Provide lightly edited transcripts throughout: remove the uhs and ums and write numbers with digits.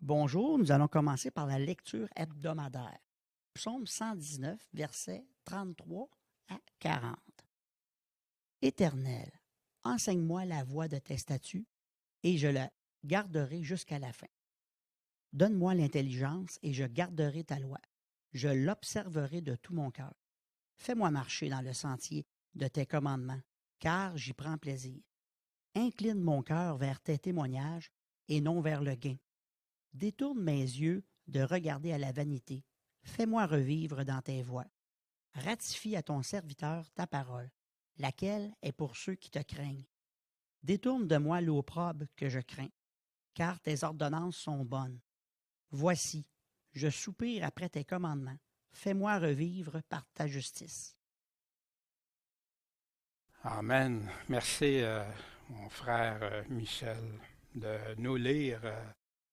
Bonjour, nous allons commencer par la lecture hebdomadaire. Psaume 119, versets 33 à 40. Éternel, enseigne-moi la voie de tes statuts, et je la garderai jusqu'à la fin. Donne-moi l'intelligence, et je garderai ta loi. Je l'observerai de tout mon cœur. Fais-moi marcher dans le sentier de tes commandements, car j'y prends plaisir. Incline mon cœur vers tes témoignages, et non vers le gain. Détourne mes yeux de regarder à la vanité. Fais-moi revivre dans tes voies. Ratifie à ton serviteur ta parole, laquelle est pour ceux qui te craignent. Détourne de moi l'opprobre que je crains, car tes ordonnances sont bonnes. Voici, je soupire après tes commandements. Fais-moi revivre par ta justice. Amen. Merci, mon frère Michel, de nous lire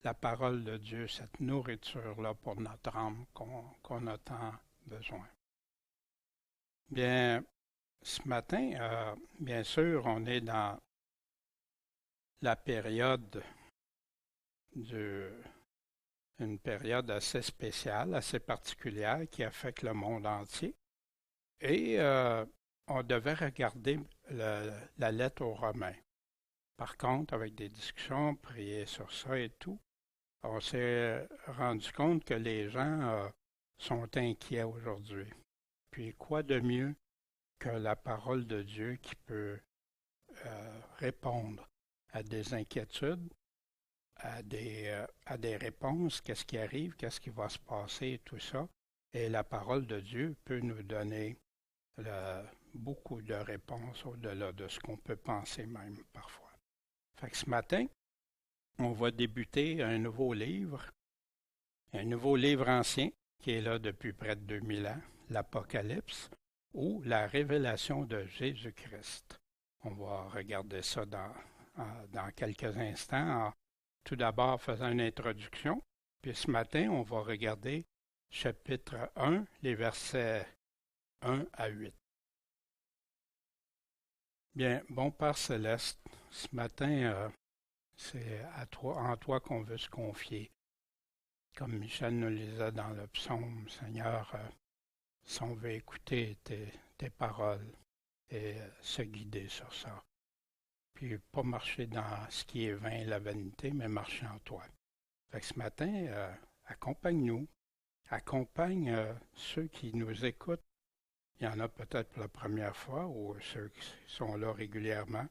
la parole de Dieu, cette nourriture-là pour notre âme qu'on a tant besoin. Bien, ce matin, bien sûr, on est dans la période une période assez spéciale, assez particulière qui affecte le monde entier. Et on devait regarder la lettre aux Romains. Par contre, avec des discussions, prier sur ça et tout, on s'est rendu compte que les gens sont inquiets aujourd'hui. Puis quoi de mieux que la parole de Dieu qui peut répondre à des inquiétudes, à des réponses, qu'est-ce qui arrive, qu'est-ce qui va se passer et tout ça. Et la parole de Dieu peut nous donner beaucoup de réponses au-delà de ce qu'on peut penser même parfois. Fait que ce matin, on va débuter un nouveau livre ancien qui est là depuis près de 2000 ans, l'Apocalypse ou la révélation de Jésus-Christ. On va regarder ça dans quelques instants, tout d'abord faisant une introduction, puis ce matin, on va regarder chapitre 1, les versets 1 à 8. Bien, bon Père Céleste, ce matin, c'est en toi qu'on veut se confier. Comme Michel nous le disait dans le psaume, Seigneur, si on veut écouter tes paroles et se guider sur ça. Puis pas marcher dans ce qui est vain, la vanité, mais marcher en toi. Fait que ce matin, accompagne-nous, accompagne ceux qui nous écoutent. Il y en a peut-être pour la première fois ou ceux qui sont là régulièrement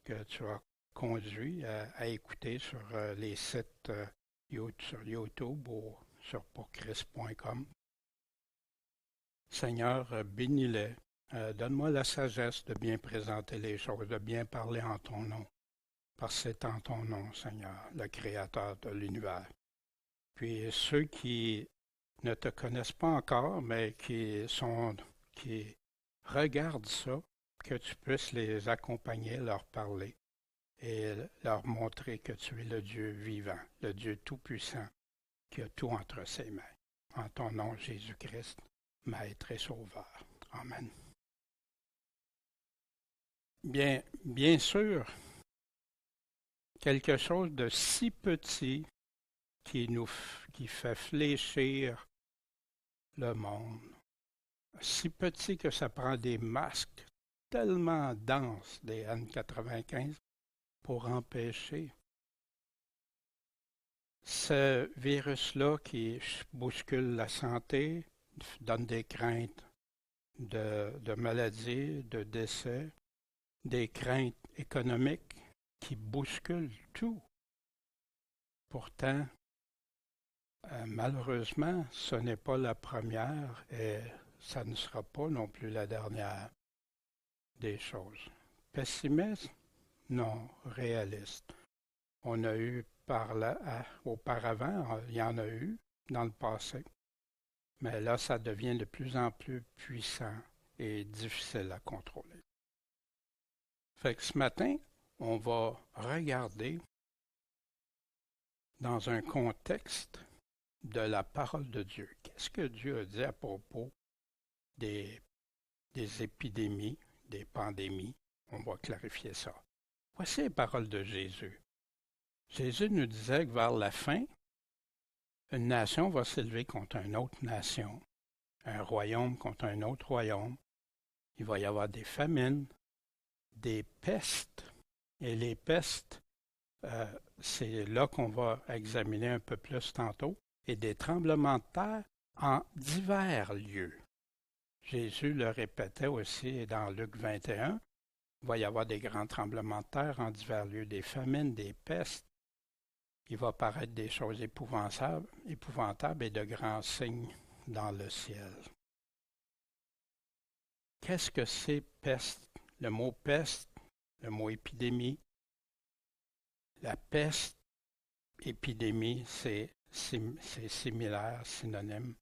que tu as conduit à écouter sur les sites sur YouTube ou sur pourchrist.com. Seigneur, bénis-les. Donne-moi la sagesse de bien présenter les choses, de bien parler en ton nom. Parce que c'est en ton nom, Seigneur, le Créateur de l'univers. Puis ceux qui ne te connaissent pas encore, mais qui regardent ça, que tu puisses les accompagner, leur parler et leur montrer que tu es le Dieu vivant, le Dieu tout-puissant, qui a tout entre ses mains. En ton nom, Jésus-Christ, Maître et Sauveur. Amen. Bien sûr, quelque chose de si petit qui fait fléchir le monde, si petit que ça prend des masques tellement denses des N95 pour empêcher ce virus-là qui bouscule la santé, donne des craintes de maladies, de décès, des craintes économiques qui bousculent tout. Pourtant, malheureusement, ce n'est pas la première et ça ne sera pas non plus la dernière des choses. Pessimiste? Non, réaliste. On a eu auparavant, il y en a eu dans le passé, mais là, ça devient de plus en plus puissant et difficile à contrôler. Fait que ce matin, on va regarder dans un contexte de la parole de Dieu. Qu'est-ce que Dieu a dit à propos des épidémies, des pandémies? On va clarifier ça. Voici les paroles de Jésus. Jésus nous disait que vers la fin, Une nation va s'élever contre une autre nation, un royaume contre un autre royaume. Il va y avoir des famines, des pestes. Et les pestes, c'est là qu'on va examiner un peu plus tantôt, et des tremblements de terre en divers lieux. Jésus le répétait aussi dans Luc 21, il va y avoir des grands tremblements de terre en divers lieux, des famines, des pestes. Il va apparaître des choses épouvantables et de grands signes dans le ciel. Qu'est-ce que c'est peste? Le mot peste, le mot épidémie. La peste, épidémie, c'est similaire, synonyme.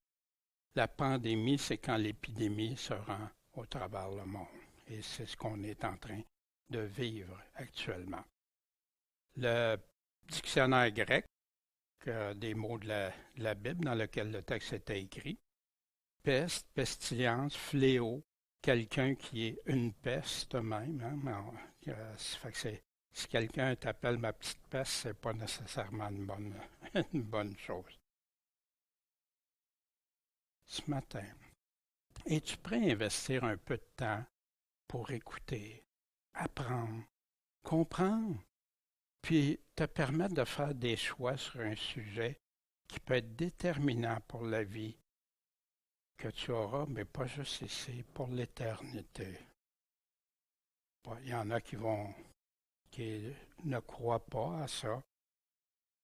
La pandémie, c'est quand l'épidémie se rend au travers le monde. Et c'est ce qu'on est en train de vivre actuellement. Le dictionnaire grec, des mots de la Bible dans lequel le texte était écrit, peste, pestilence, fléau, quelqu'un qui est une peste même. Fait que si quelqu'un t'appelle ma petite peste, c'est pas nécessairement une bonne chose. Ce matin, es-tu prêt à investir un peu de temps pour écouter, apprendre, comprendre, puis te permettre de faire des choix sur un sujet qui peut être déterminant pour la vie que tu auras, mais pas juste ici, pour l'éternité. Il y en a qui ne croient pas à ça,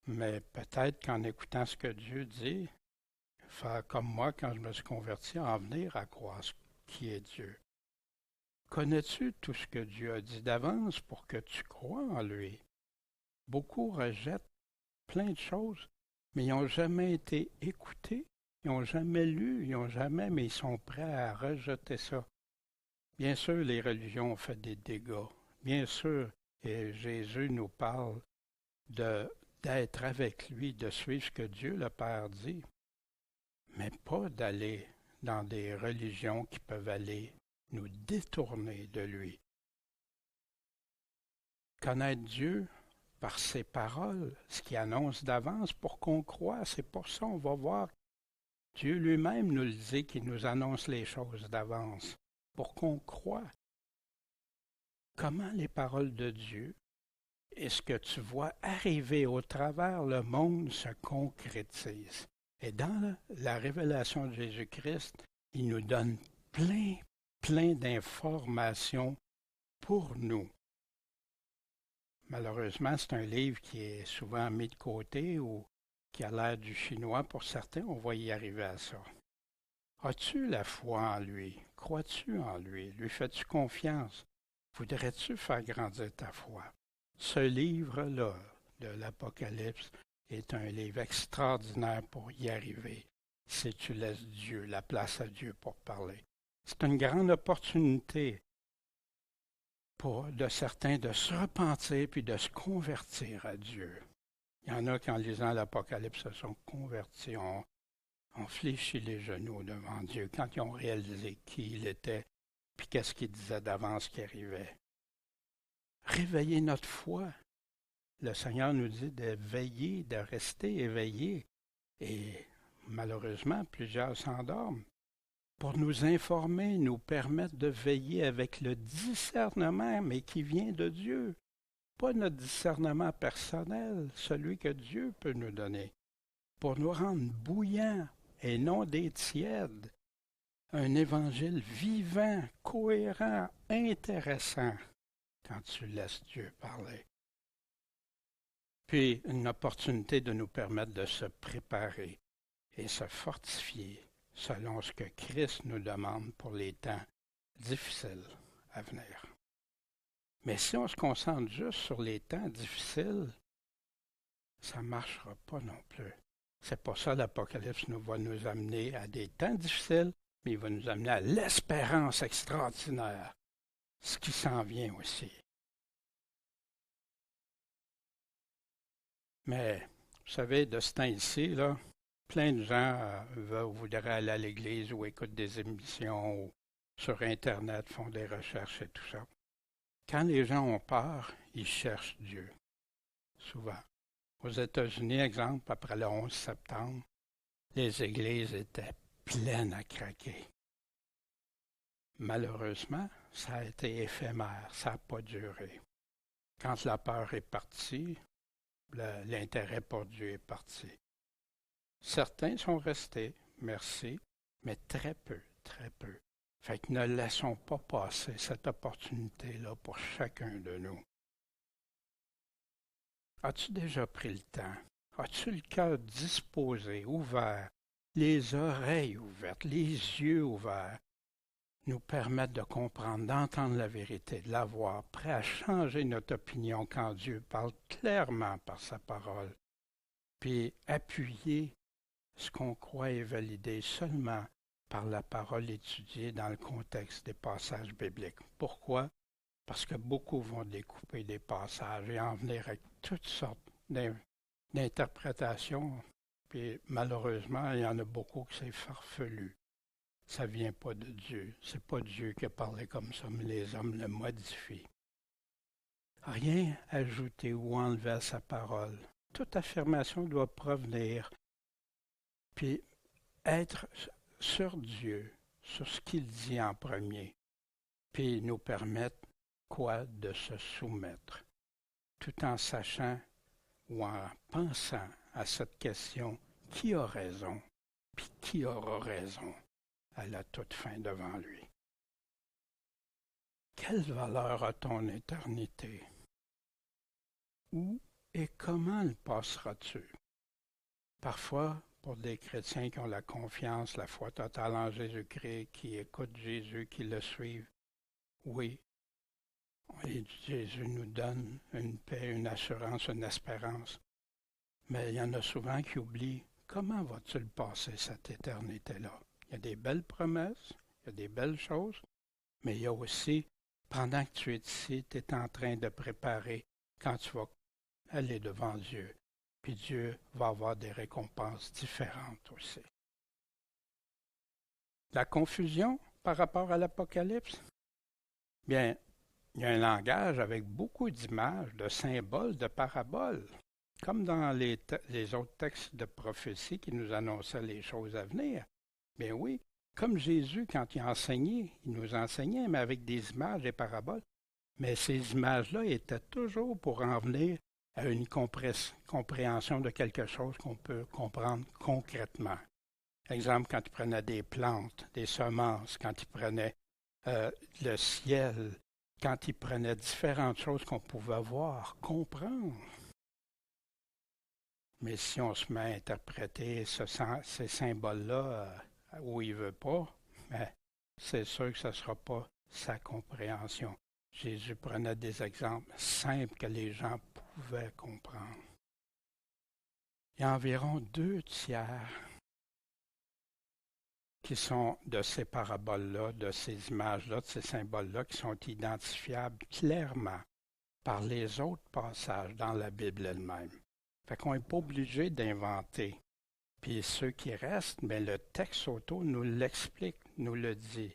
mais peut-être qu'en écoutant ce que Dieu dit, faire comme moi quand je me suis converti, en venir à croire qui est Dieu. Connais-tu tout ce que Dieu a dit d'avance pour que tu crois en lui? Beaucoup rejettent plein de choses, mais ils n'ont jamais été écoutés, ils n'ont jamais lu, mais ils sont prêts à rejeter ça. Bien sûr, les religions ont fait des dégâts. Bien sûr, et Jésus nous parle d'être avec lui, de suivre ce que Dieu le Père dit, mais pas d'aller dans des religions qui peuvent aller nous détourner de lui. Connaître Dieu par ses paroles, ce qu'il annonce d'avance pour qu'on croie, c'est pour ça on va voir. Dieu lui-même nous le dit qu'il nous annonce les choses d'avance pour qu'on croie. Comment les paroles de Dieu et ce que tu vois arriver au travers le monde se concrétisent. Et dans la révélation de Jésus-Christ, il nous donne plein d'informations pour nous. Malheureusement, c'est un livre qui est souvent mis de côté ou qui a l'air du chinois pour certains. On va y arriver à ça. As-tu la foi en lui? Crois-tu en lui? Lui fais-tu confiance? Voudrais-tu faire grandir ta foi? Ce livre-là de l'Apocalypse est un livre extraordinaire pour y arriver, si tu laisses Dieu, la place à Dieu pour parler. C'est une grande opportunité de certains de se repentir puis de se convertir à Dieu. Il y en a qui, en lisant l'Apocalypse, se sont convertis, ont fléchi les genoux devant Dieu quand ils ont réalisé qui il était puis qu'est-ce qu'il disait d'avance qui arrivait. Réveiller notre foi. Le Seigneur nous dit de veiller, de rester éveillé. Et malheureusement, plusieurs s'endorment. Pour nous informer, nous permettre de veiller avec le discernement, mais qui vient de Dieu. Pas notre discernement personnel, celui que Dieu peut nous donner. Pour nous rendre bouillants et non des tièdes. Un évangile vivant, cohérent, intéressant, quand tu laisses Dieu parler. Puis une opportunité de nous permettre de se préparer et se fortifier selon ce que Christ nous demande pour les temps difficiles à venir. Mais si on se concentre juste sur les temps difficiles, ça ne marchera pas non plus. C'est pas ça l'Apocalypse va nous amener à des temps difficiles, mais il va nous amener à l'espérance extraordinaire, ce qui s'en vient aussi. Mais, vous savez, de ce temps-ci, là, plein de gens voudraient aller à l'église ou écoutent des émissions ou sur Internet, font des recherches et tout ça. Quand les gens ont peur, ils cherchent Dieu, souvent. Aux États-Unis, exemple, après le 11 septembre, les églises étaient pleines à craquer. Malheureusement, ça a été éphémère, ça n'a pas duré. Quand la peur est partie, l'intérêt pour Dieu est parti. Certains sont restés, merci, mais très peu, très peu. Fait que ne laissons pas passer cette opportunité-là pour chacun de nous. As-tu déjà pris le temps? As-tu le cœur disposé, ouvert, les oreilles ouvertes, les yeux ouverts, nous permettre de comprendre, d'entendre la vérité, de la voir, prêt à changer notre opinion quand Dieu parle clairement par sa parole, puis appuyer ce qu'on croit et valider seulement par la parole étudiée dans le contexte des passages bibliques. Pourquoi? Parce que beaucoup vont découper des passages et en venir avec toutes sortes d'interprétations, puis malheureusement, il y en a beaucoup qui c'est farfelu. Ça ne vient pas de Dieu. C'est pas Dieu qui a parlé comme ça, mais les hommes le modifient. Rien ajouter ou enlever à sa parole. Toute affirmation doit provenir, puis être sur Dieu, sur ce qu'il dit en premier, puis nous permettre quoi de se soumettre, tout en sachant ou en pensant à cette question, qui a raison, puis qui aura raison à la toute fin devant lui. Quelle valeur a ton éternité? Où et comment le passeras-tu? Parfois, pour des chrétiens qui ont la confiance, la foi totale en Jésus-Christ, qui écoutent Jésus, qui le suivent, oui, et Jésus nous donne une paix, une assurance, une espérance. Mais il y en a souvent qui oublient comment vas-tu le passer, cette éternité-là? Il y a des belles promesses, il y a des belles choses, mais il y a aussi, pendant que tu es ici, tu es en train de préparer quand tu vas aller devant Dieu. Puis Dieu va avoir des récompenses différentes aussi. La confusion par rapport à l'Apocalypse? Bien, il y a un langage avec beaucoup d'images, de symboles, de paraboles, comme dans les autres textes de prophétie qui nous annonçaient les choses à venir. Bien oui, comme Jésus, quand il enseignait, il nous enseignait, mais avec des images et paraboles. Mais ces images-là étaient toujours pour en venir à une compréhension de quelque chose qu'on peut comprendre concrètement. Exemple, quand il prenait des plantes, des semences, quand il prenait le ciel, quand il prenait différentes choses qu'on pouvait voir, comprendre. Mais si on se met à interpréter ces symboles-là où il ne veut pas, ben, c'est sûr que ce ne sera pas sa compréhension. Jésus prenait des exemples simples que les gens pouvaient comprendre. Il y a environ 2/3 qui sont de ces paraboles-là, de ces images-là, de ces symboles-là, qui sont identifiables clairement par les autres passages dans la Bible elle-même. Fait qu'on n'est pas obligé d'inventer. Puis ceux qui restent, bien, le texte auto nous l'explique, nous le dit.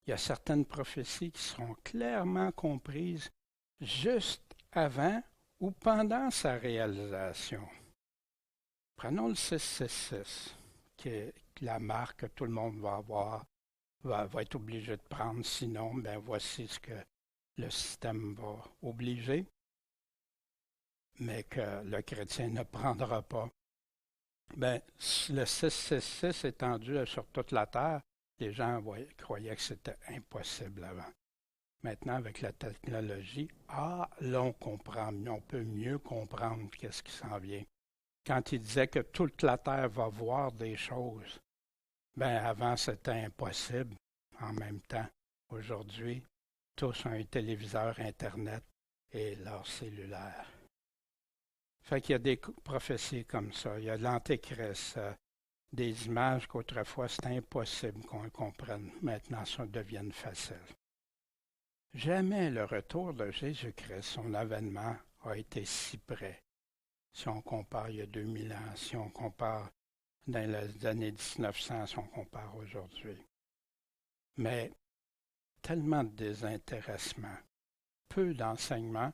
Il y a certaines prophéties qui seront clairement comprises juste avant ou pendant sa réalisation. Prenons le 666, qui est la marque que tout le monde va avoir, va être obligé de prendre, sinon, ben voici ce que le système va obliger, mais que le chrétien ne prendra pas. Ben, le 666 étendu sur toute la terre, les gens croyaient que c'était impossible avant. Maintenant, avec la technologie, là, on comprend, on peut mieux comprendre qu'est-ce qui s'en vient. Quand il disait que toute la terre va voir des choses, ben avant, c'était impossible. En même temps, aujourd'hui, tous ont un téléviseur, Internet et leur cellulaire. Fait qu'il y a des prophéties comme ça. Il y a l'Antéchrist, des images qu'autrefois c'était impossible qu'on comprenne. Maintenant, ça devient facile. Jamais le retour de Jésus-Christ, son avènement, a été si près. Si on compare il y a 2000 ans, si on compare dans les années 1900, si on compare aujourd'hui. Mais tellement de désintéressement, peu d'enseignement,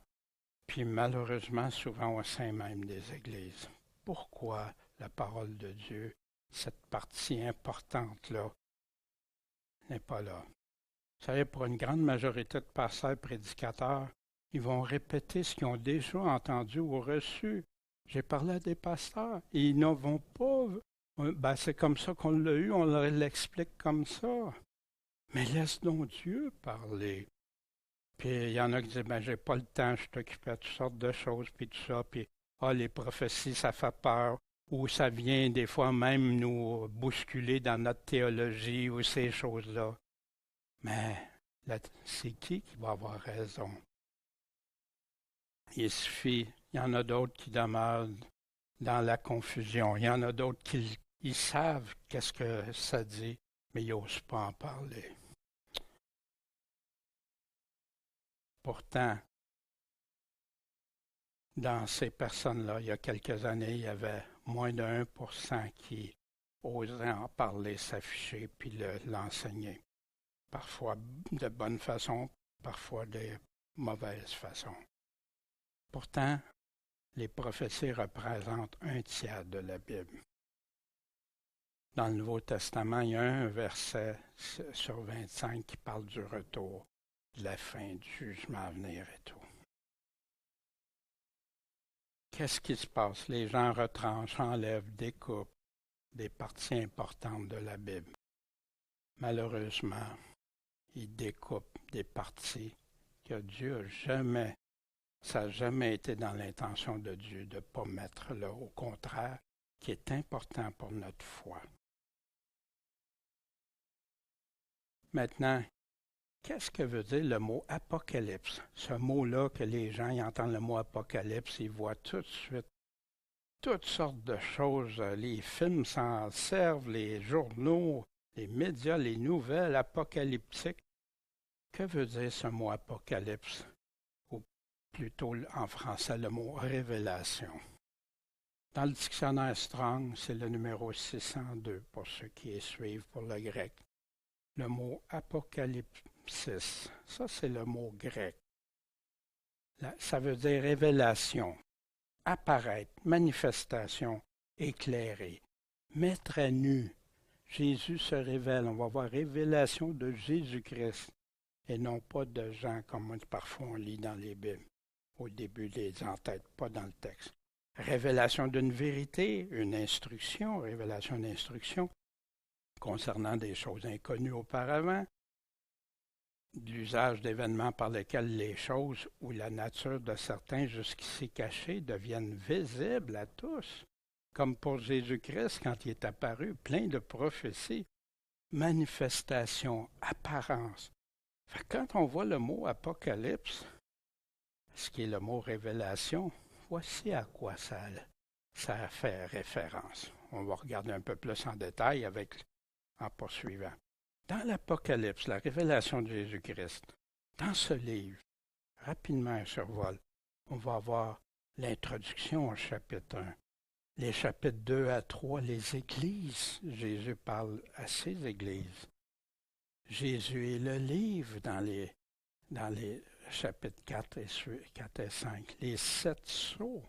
puis malheureusement souvent au sein même des églises. Pourquoi la parole de Dieu cette partie importante-là n'est pas là. Vous savez, pour une grande majorité de pasteurs prédicateurs, ils vont répéter ce qu'ils ont déjà entendu ou reçu. J'ai parlé à des pasteurs et ils ne vont pas. Ben, c'est comme ça qu'on l'a eu, on l'explique comme ça. Mais laisse donc Dieu parler. Puis il y en a qui disent, ben j'ai pas le temps, je suis occupé à toutes sortes de choses, puis tout ça, puis les prophéties, ça fait peur, ou ça vient des fois même nous bousculer dans notre théologie ou ces choses-là. Mais c'est qui va avoir raison? Il suffit, il y en a d'autres qui demeurent dans la confusion. Il y en a d'autres qui ils savent qu'est-ce que ça dit, mais ils n'osent pas en parler. Pourtant, dans ces personnes-là, il y a quelques années, il y avait moins de 1% qui osaient en parler, s'afficher, puis l'enseigner. Parfois de bonne façon, parfois de mauvaise façon. Pourtant, les prophéties représentent 1/3 de la Bible. Dans le Nouveau Testament, il y a un verset sur 25 qui parle du retour, de la fin, du jugement à venir et tout. Qu'est-ce qui se passe? Les gens retranchent, enlèvent, découpent des parties importantes de la Bible. Malheureusement, ils découpent des parties que Dieu jamais, ça n'a jamais été dans l'intention de Dieu de ne pas mettre là, au contraire, qui est important pour notre foi. Maintenant, qu'est-ce que veut dire le mot apocalypse? Ce mot-là que les gens ils entendent le mot apocalypse, ils voient tout de suite toutes sortes de choses. Les films s'en servent, les journaux, les médias, les nouvelles apocalyptiques. Que veut dire ce mot apocalypse? Ou plutôt en français le mot révélation. Dans le dictionnaire Strong, c'est le numéro 602 pour ceux qui suivent pour le grec. Le mot apocalypsis, ça c'est le mot grec. Là, ça veut dire révélation, apparaître, manifestation, éclairer, mettre à nu. Jésus se révèle, on va voir révélation de Jésus-Christ et non pas de gens comme parfois on lit dans les Bibles. Au début, les en-tête, pas dans le texte. Révélation d'une vérité, une instruction, révélation d'instruction concernant des choses inconnues auparavant, l'usage d'événements par lesquels les choses ou la nature de certains jusqu'ici cachés deviennent visibles à tous, comme pour Jésus-Christ quand il est apparu, plein de prophéties, manifestations, apparences. Quand on voit le mot apocalypse, ce qui est le mot révélation, voici à quoi ça fait référence. On va regarder un peu plus en détail en poursuivant. Dans l'Apocalypse, la révélation de Jésus-Christ, dans ce livre, rapidement un survol, on va avoir l'introduction au chapitre 1. Les chapitres 2 à 3, les églises. Jésus parle à ces églises. Jésus est le livre dans les chapitres 4 et 5. Les 7 sceaux.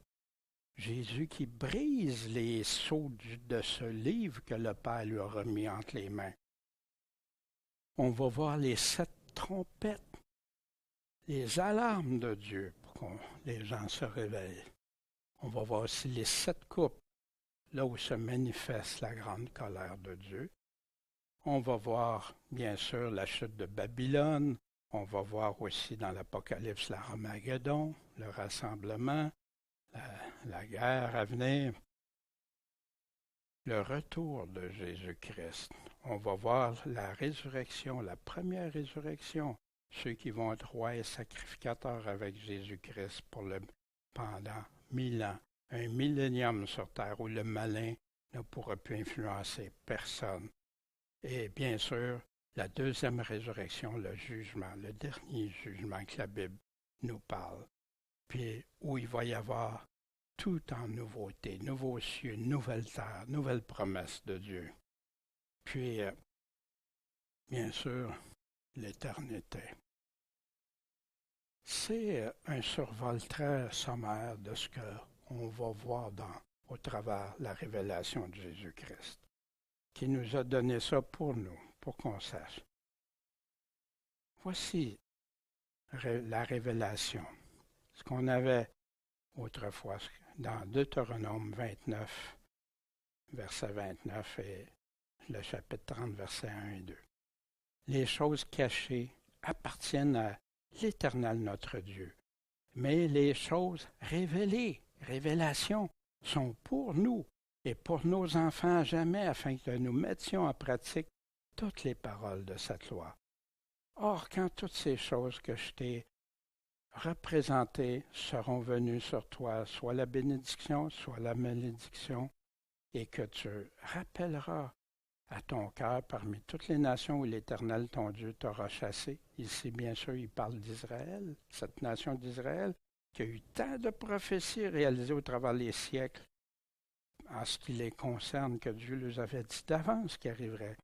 Jésus qui brise les sceaux de ce livre que le Père lui a remis entre les mains. On va voir les 7 trompettes, les alarmes de Dieu pour que les gens se réveillent. On va voir aussi les 7 coupes, là où se manifeste la grande colère de Dieu. On va voir, bien sûr, la chute de Babylone. On va voir aussi dans l'Apocalypse l'Armageddon, le rassemblement, la guerre à venir, le retour de Jésus-Christ. On va voir la résurrection, la première résurrection, ceux qui vont être rois et sacrificateurs avec Jésus-Christ pendant 1000 ans, un millénium sur terre où le malin ne pourra plus influencer personne. Et bien sûr, la deuxième résurrection, le jugement, le dernier jugement que la Bible nous parle. Puis où il va y avoir tout en nouveauté, nouveaux cieux, nouvelle terre, nouvelle promesse de Dieu. Puis, bien sûr, l'éternité. C'est un survol très sommaire de ce qu'on va voir au travers la révélation de Jésus-Christ. qui nous a donné ça pour nous, pour qu'on sache. Voici la révélation. Ce qu'on avait autrefois dans Deutéronome 29, verset 29 et le chapitre 30, versets 1 et 2. Les choses cachées appartiennent à l'Éternel notre Dieu, mais les choses révélées, révélations, sont pour nous et pour nos enfants à jamais, afin que nous mettions en pratique toutes les paroles de cette loi. Or, quand toutes ces choses que je t'ai représentées seront venues sur toi, soit la bénédiction, soit la malédiction, et que tu rappelleras à ton cœur parmi toutes les nations où l'Éternel, ton Dieu, t'aura chassé. Ici, bien sûr, il parle d'Israël, cette nation d'Israël, qui a eu tant de prophéties réalisées au travers des siècles, en ce qui les concerne, que Dieu leur avait dit d'avance qu'il arriverait.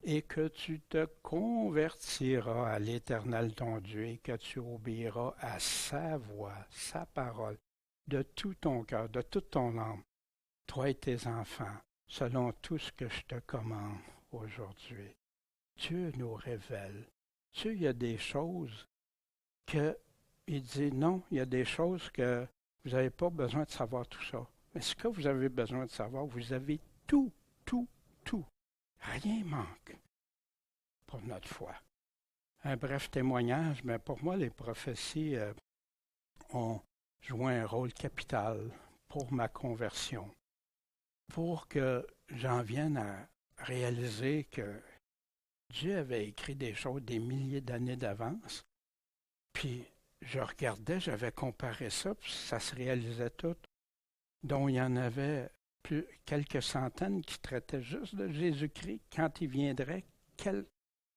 Et que tu te convertiras à l'Éternel, ton Dieu, et que tu obéiras à sa voix, sa parole, de tout ton cœur, de toute ton âme, toi et tes enfants, selon tout ce que je te commande aujourd'hui. Dieu nous révèle. Il y a des choses que, il dit non, il y a des choses que vous n'avez pas besoin de savoir tout ça. Mais ce que vous avez besoin de savoir, vous avez tout. Rien manque pour notre foi. Un bref témoignage, mais pour moi, les prophéties ont joué un rôle capital pour ma conversion, pour que j'en vienne à réaliser que Dieu avait écrit des choses des milliers d'années d'avance, puis je regardais, j'avais comparé ça, puis ça se réalisait tout, dont il y en avait quelques centaines qui traitaient juste de Jésus-Christ, quand il viendrait,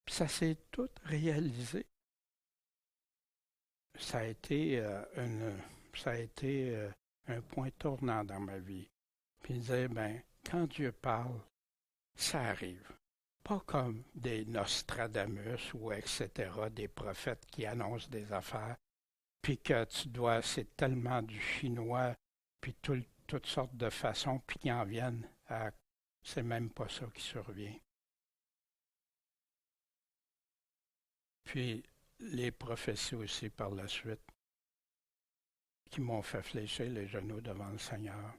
ça s'est tout réalisé. Ça a été un point tournant dans ma vie. Puis il disait, quand Dieu parle, ça arrive. Pas comme des Nostradamus ou etc., des prophètes qui annoncent des affaires, puis que c'est tellement du chinois, puis toutes sortes de façons, puis qui en viennent à... C'est même pas ça qui survient. Puis les prophéties aussi par la suite, qui m'ont fait fléchir les genoux devant le Seigneur.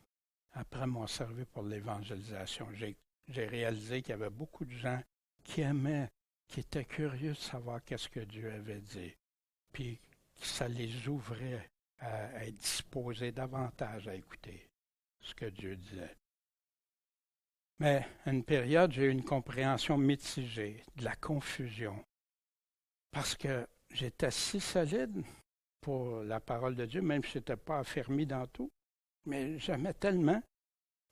Après m'ont servi pour l'évangélisation. J'ai réalisé qu'il y avait beaucoup de gens qui aimaient, qui étaient curieux de savoir qu'est-ce que Dieu avait dit. Puis ça les ouvrait à être disposés davantage à écouter ce que Dieu disait. Mais à une période, j'ai eu une compréhension mitigée, de la confusion. Parce que j'étais si solide pour la parole de Dieu, même si je n'étais pas affermi dans tout, mais j'aimais tellement.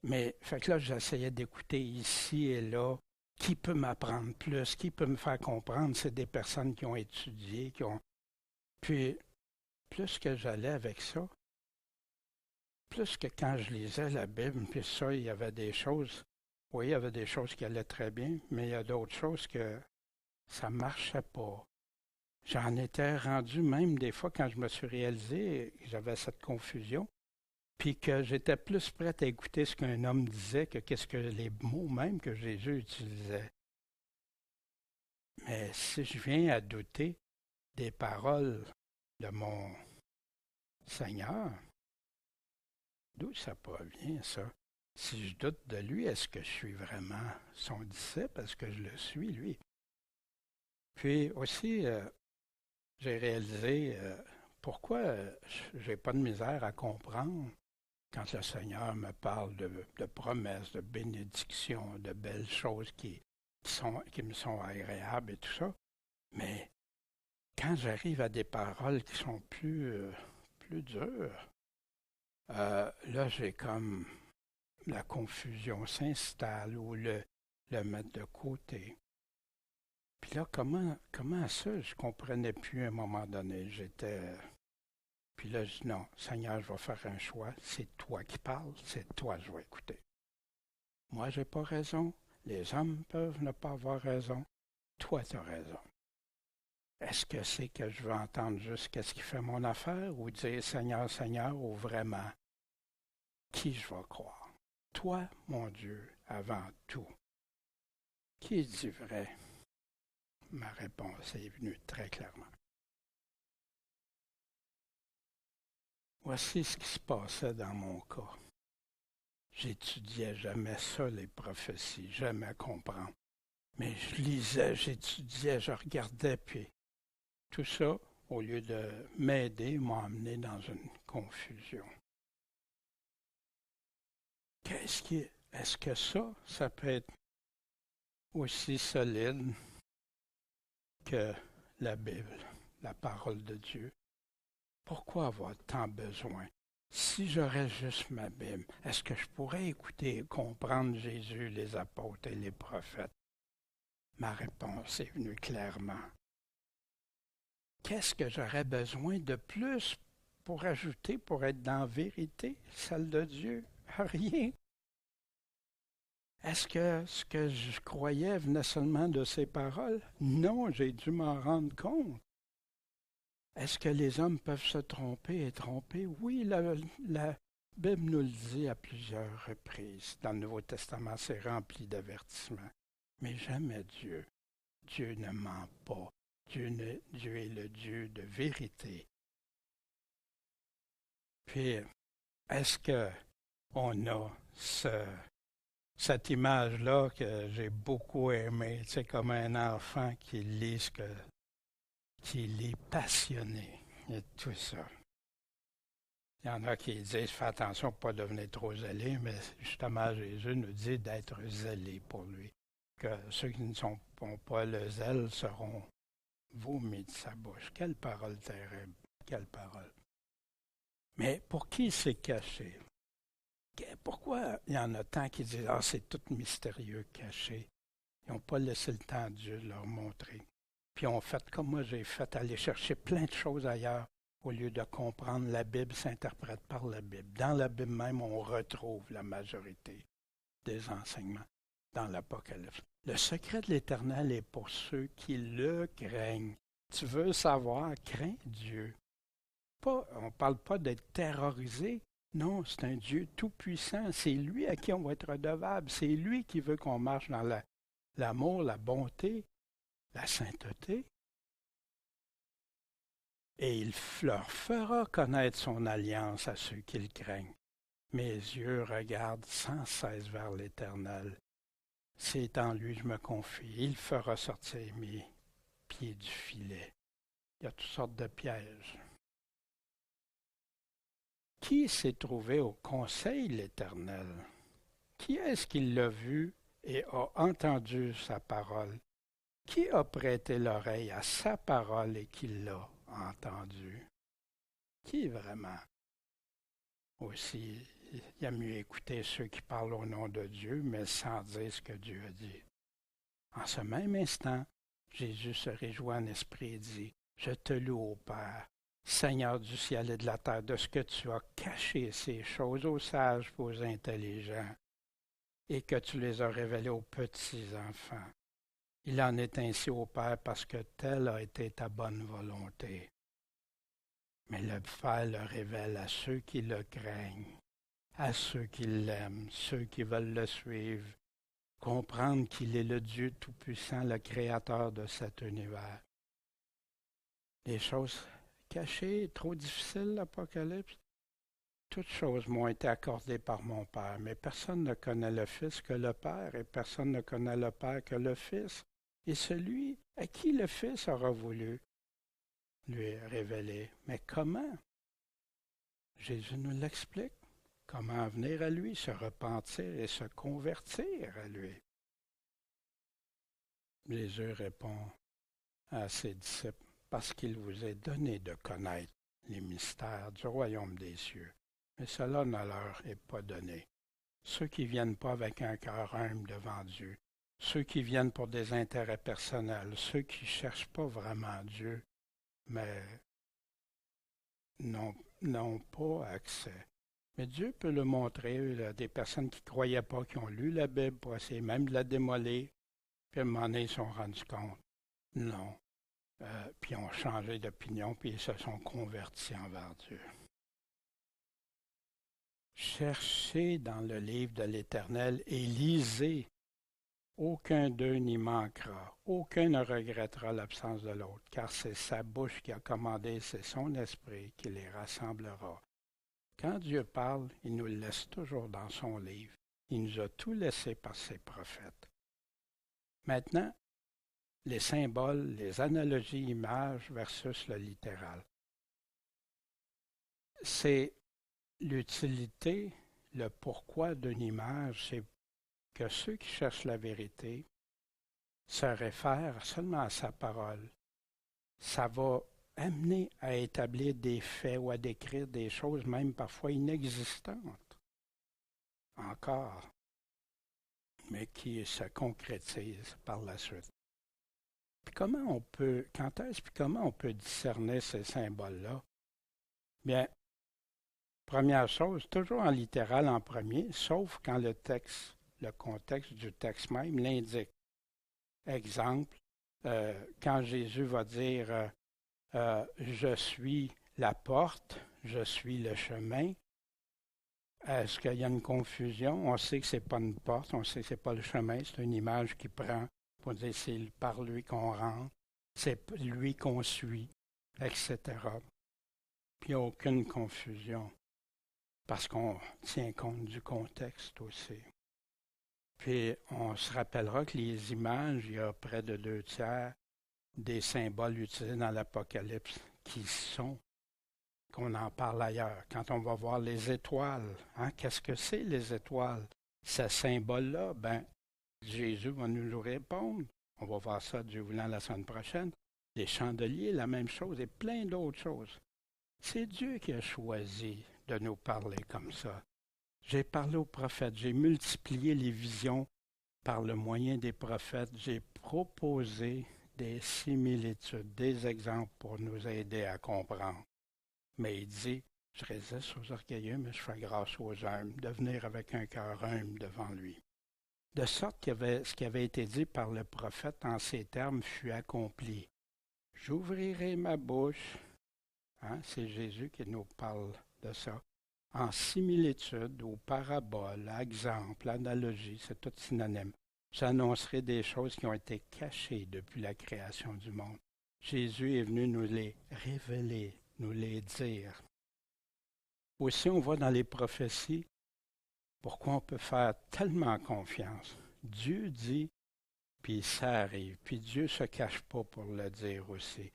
Mais fait que là, j'essayais d'écouter ici et là. Qui peut m'apprendre plus? Qui peut me faire comprendre? C'est des personnes qui ont étudié, Puis, plus que j'allais avec ça, plus que quand je lisais la Bible, puis ça, il y avait des choses, oui, il y avait des choses qui allaient très bien, mais il y a d'autres choses que ça ne marchait pas. J'en étais rendu même des fois quand je me suis réalisé, j'avais cette confusion, puis que j'étais plus prêt à écouter ce qu'un homme disait que qu'est-ce que les mots même que Jésus utilisait. Mais si je viens à douter des paroles de mon Seigneur, d'où ça provient, ça? Si je doute de lui, est-ce que je suis vraiment son disciple? Est-ce que je le suis, lui? Puis aussi, j'ai réalisé pourquoi je n'ai pas de misère à comprendre quand le Seigneur me parle de promesses, de bénédictions, de belles choses qui me sont agréables et tout ça. Mais quand j'arrive à des paroles qui sont plus dures, là, j'ai comme la confusion s'installe ou le mettre de côté. Puis là, comment ça, je comprenais plus à un moment donné. Puis là, je dis non, Seigneur, je vais faire un choix. C'est toi qui parles, c'est toi que je vais écouter. Moi, j'ai pas raison. Les hommes peuvent ne pas avoir raison. Toi, tu as raison. Est-ce que c'est que je veux entendre juste qu'est-ce qui fait mon affaire ou dire Seigneur, Seigneur, ou vraiment qui je vais croire? Toi, mon Dieu, avant tout. Qui dit vrai? Ma réponse est venue très clairement. Voici ce qui se passait dans mon cas. J'étudiais jamais ça, les prophéties, jamais comprendre. Mais je lisais, j'étudiais, je regardais, puis tout ça, au lieu de m'aider, m'a amené dans une confusion. Est-ce que ça peut être aussi solide que la Bible, la parole de Dieu? Pourquoi avoir tant besoin? Si j'aurais juste ma Bible, est-ce que je pourrais écouter et comprendre Jésus, les apôtres et les prophètes? Ma réponse est venue clairement. Qu'est-ce que j'aurais besoin de plus pour ajouter, pour être dans la vérité, celle de Dieu? Rien. Est-ce que ce que je croyais venait seulement de ses paroles? Non, j'ai dû m'en rendre compte. Est-ce que les hommes peuvent se tromper et tromper? Oui, la Bible nous le dit à plusieurs reprises. Dans le Nouveau Testament, c'est rempli d'avertissements. Mais jamais Dieu. Dieu ne ment pas. Dieu est le Dieu de vérité. Puis, est-ce qu'on a cette image-là que j'ai beaucoup aimée? C'est comme un enfant qui lit qu'il est passionné et tout ça. Il y en a qui disent, fais attention pour ne pas devenir trop zélé, mais justement, Jésus nous dit d'être zélé pour lui. Que ceux qui ne sont pas le zèle seront vomis de sa bouche. Quelle parole terrible, quelle parole. Mais pour qui c'est caché? Pourquoi il y en a tant qui disent, ah, c'est tout mystérieux, caché? Ils n'ont pas laissé le temps à Dieu de leur montrer. Puis ont fait comme moi j'ai fait, aller chercher plein de choses ailleurs au lieu de comprendre la Bible s'interprète par la Bible. Dans la Bible même, on retrouve la majorité des enseignements dans l'Apocalypse. Le secret de l'Éternel est pour ceux qui le craignent. Tu veux savoir, crains Dieu. On ne parle pas d'être terrorisé. Non, c'est un Dieu tout-puissant. C'est lui à qui on va être redevable. C'est lui qui veut qu'on marche dans l'amour, la bonté, la sainteté. Et il leur fera connaître son alliance à ceux qui le craignent. Mes yeux regardent sans cesse vers l'Éternel. C'est en lui que je me confie. Il fera sortir mes pieds du filet. Il y a toutes sortes de pièges. Qui s'est trouvé au conseil de l'Éternel? Qui est-ce qui l'a vu et a entendu sa parole? Qui a prêté l'oreille à sa parole et qui l'a entendu? Qui vraiment? Aussi, il y a mieux écouter ceux qui parlent au nom de Dieu, mais sans dire ce que Dieu a dit. En ce même instant, Jésus se réjouit en esprit et dit, « Je te loue, ô Père, Seigneur du ciel et de la terre, de ce que tu as caché ces choses aux sages et aux intelligents, et que tu les as révélées aux petits enfants. Il en est ainsi, ô Père, parce que telle a été ta bonne volonté. Mais le Père le révèle à ceux qui le craignent, à ceux qui l'aiment, ceux qui veulent le suivre, comprendre qu'il est le Dieu Tout-Puissant, le Créateur de cet univers. Les choses cachées, trop difficiles, l'Apocalypse. Toutes choses m'ont été accordées par mon Père, mais personne ne connaît le Fils que le Père, et personne ne connaît le Père que le Fils, et celui à qui le Fils aura voulu lui révéler. Mais comment? Jésus nous l'explique. Comment venir à lui, se repentir et se convertir à lui. Jésus répond à ses disciples, parce qu'il vous est donné de connaître les mystères du royaume des cieux. Mais cela ne leur est pas donné. Ceux qui ne viennent pas avec un cœur humble devant Dieu, ceux qui viennent pour des intérêts personnels, ceux qui ne cherchent pas vraiment Dieu, mais n'ont pas accès. Mais Dieu peut le montrer. Il y a des personnes qui ne croyaient pas, qui ont lu la Bible pour essayer même de la démolir, puis à un moment donné, ils se sont rendus compte. Non. Puis ont changé d'opinion, puis ils se sont convertis envers Dieu. Cherchez dans le livre de l'Éternel et lisez Aucun d'eux n'y manquera, aucun ne regrettera l'absence de l'autre, car c'est sa bouche qui a commandé, c'est son esprit qui les rassemblera. Quand Dieu parle, il nous le laisse toujours dans son livre. Il nous a tout laissé par ses prophètes. Maintenant, les symboles, les analogies images versus le littéral. C'est l'utilité, le pourquoi d'une image, c'est que ceux qui cherchent la vérité se réfèrent seulement à sa parole. Ça va amener à établir des faits ou à décrire des choses même parfois inexistantes encore, mais qui se concrétisent par la suite. Puis comment on peut discerner ces symboles-là? Bien, première chose, toujours en littéral en premier, sauf quand le contexte du texte même l'indique. Exemple, quand Jésus va dire je suis la porte, je suis le chemin, est-ce qu'il y a une confusion? On sait que ce n'est pas une porte, on sait que ce n'est pas le chemin, c'est une image qui prend pour dire c'est par lui qu'on rentre, c'est lui qu'on suit, etc. Puis il n'y a aucune confusion, parce qu'on tient compte du contexte aussi. Puis on se rappellera que les images, il y a près de 2/3 des symboles utilisés dans l'Apocalypse qui sont, qu'on en parle ailleurs. Quand on va voir les étoiles, qu'est-ce que c'est les étoiles? Ce symbole-là, Jésus va nous répondre. On va voir ça, Dieu voulant, la semaine prochaine. Les chandeliers, la même chose, et plein d'autres choses. C'est Dieu qui a choisi de nous parler comme ça. J'ai parlé aux prophètes, j'ai multiplié les visions par le moyen des prophètes, j'ai proposé des similitudes, des exemples pour nous aider à comprendre. Mais il dit, je résiste aux orgueilleux, mais je fais grâce aux humbles, de venir avec un cœur humble devant lui. De sorte que ce qui avait été dit par le prophète en ces termes fut accompli. J'ouvrirai ma bouche, c'est Jésus qui nous parle de ça, en similitude ou parabole, exemple, analogie, c'est tout synonyme. J'annoncerai des choses qui ont été cachées depuis la création du monde. Jésus est venu nous les révéler, nous les dire. Aussi, on voit dans les prophéties pourquoi on peut faire tellement confiance. Dieu dit, puis ça arrive. Puis Dieu ne se cache pas pour le dire aussi.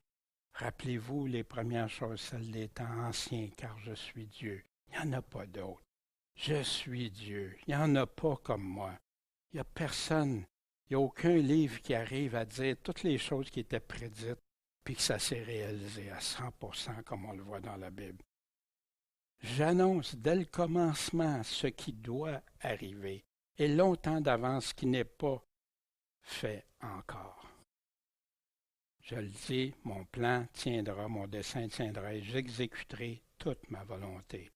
Rappelez-vous les premières choses, celles des temps anciens, car je suis Dieu. Il n'y en a pas d'autre. Je suis Dieu. Il n'y en a pas comme moi. Il n'y a personne. Il n'y a aucun livre qui arrive à dire toutes les choses qui étaient prédites, puis que ça s'est réalisé à 100% comme on le voit dans la Bible. J'annonce dès le commencement ce qui doit arriver, et longtemps d'avance ce qui n'est pas fait encore. Je le dis, mon plan tiendra, mon dessein tiendra, et j'exécuterai toute ma volonté.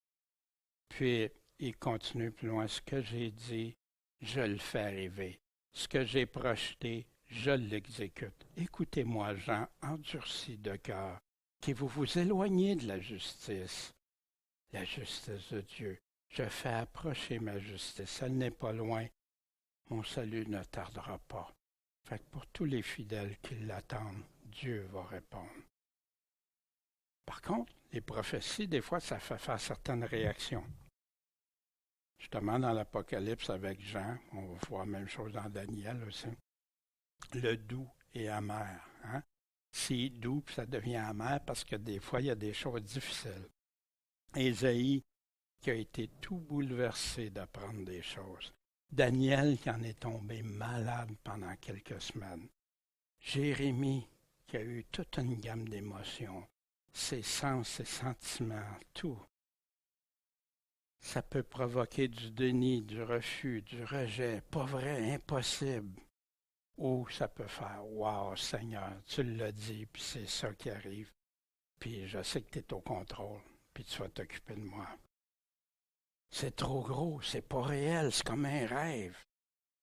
Puis, il continue plus loin, ce que j'ai dit, je le fais arriver. Ce que j'ai projeté, je l'exécute. Écoutez-moi, gens endurcis de cœur, qui vous éloignez de la justice de Dieu. Je fais approcher ma justice, elle n'est pas loin. Mon salut ne tardera pas. Fait que pour tous les fidèles qui l'attendent, Dieu va répondre. Par contre, les prophéties, des fois, ça fait faire certaines réactions. Justement, dans l'Apocalypse avec Jean, on va voir la même chose dans Daniel aussi. Le doux et amer. C'est doux, puis ça devient amer parce que des fois, il y a des choses difficiles. Ésaïe, qui a été tout bouleversé d'apprendre des choses. Daniel, qui en est tombé malade pendant quelques semaines. Jérémie, qui a eu toute une gamme d'émotions. Ses sens, ses sentiments, tout. Ça peut provoquer du déni, du refus, du rejet, pas vrai, impossible. Ou ça peut faire « Wow, Seigneur, tu l'as dit, puis c'est ça qui arrive. Puis je sais que tu es au contrôle, puis tu vas t'occuper de moi. » C'est trop gros, c'est pas réel, c'est comme un rêve.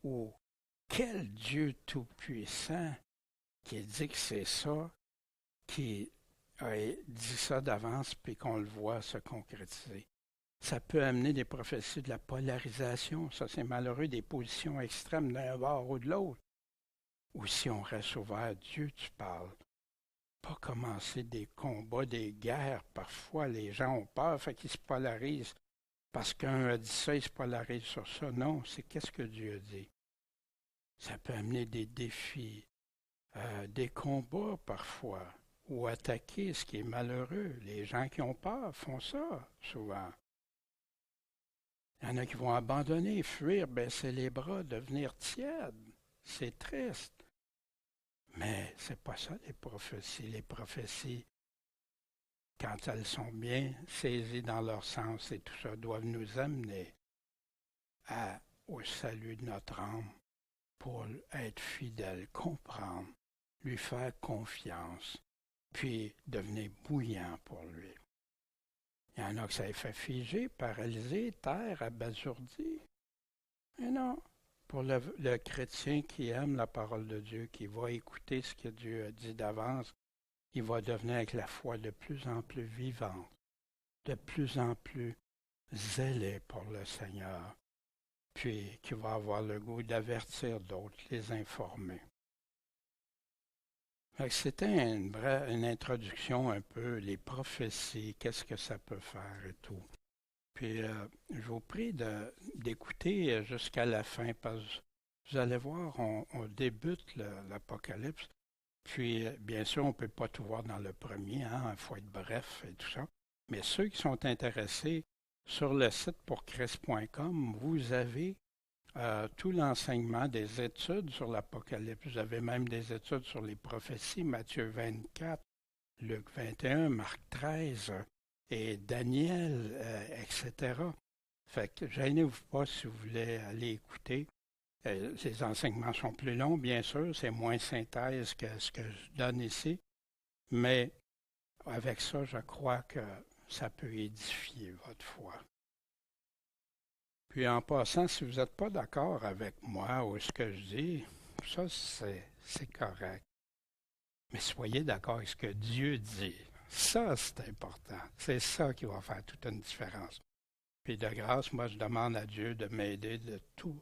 Ou quel Dieu tout-puissant qui dit que c'est ça, qui a dit ça d'avance, puis qu'on le voit se concrétiser. Ça peut amener des prophéties de la polarisation. Ça, c'est malheureux, des positions extrêmes d'un bord ou de l'autre. Ou si on reste ouvert, Dieu, tu parles. Pas commencer des combats, des guerres. Parfois, les gens ont peur, fait qu'ils se polarisent. Parce qu'un a dit ça, il se polarise sur ça. Non, c'est qu'est-ce que Dieu a dit. Ça peut amener des défis, des combats parfois, ou attaquer, ce qui est malheureux. Les gens qui ont peur font ça, souvent. Il y en a qui vont abandonner, fuir, baisser les bras, devenir tièdes. C'est triste. Mais c'est pas ça les prophéties. Les prophéties, quand elles sont bien saisies dans leur sens et tout ça, doivent nous amener au salut de notre âme pour être fidèle, comprendre, lui faire confiance, puis devenir bouillant pour lui. Il y en a que ça les fait figer, paralyser, taire, abasourdi. Mais non, pour le chrétien qui aime la parole de Dieu, qui va écouter ce que Dieu a dit d'avance, il va devenir avec la foi de plus en plus vivante, de plus en plus zélé pour le Seigneur, puis qui va avoir le goût d'avertir d'autres, les informer. C'était une introduction un peu, les prophéties, qu'est-ce que ça peut faire et tout. Puis je vous prie d'écouter jusqu'à la fin, parce que vous allez voir, on débute l'Apocalypse. Puis bien sûr, on ne peut pas tout voir dans le premier, il faut être bref et tout ça. Mais ceux qui sont intéressés, sur le site pourchrist.com, vous avez tout l'enseignement des études sur l'Apocalypse. Vous avez même des études sur les prophéties, Matthieu 24, Luc 21, Marc 13 et Daniel, etc. Fait que gênez-vous pas si vous voulez aller écouter. Ces enseignements sont plus longs, bien sûr, c'est moins synthèse que ce que je donne ici, mais avec ça, je crois que ça peut édifier votre foi. Puis en passant, si vous n'êtes pas d'accord avec moi ou ce que je dis, ça c'est correct. Mais soyez d'accord avec ce que Dieu dit. Ça, c'est important. C'est ça qui va faire toute une différence. Puis de grâce, moi, je demande à Dieu de m'aider de tout.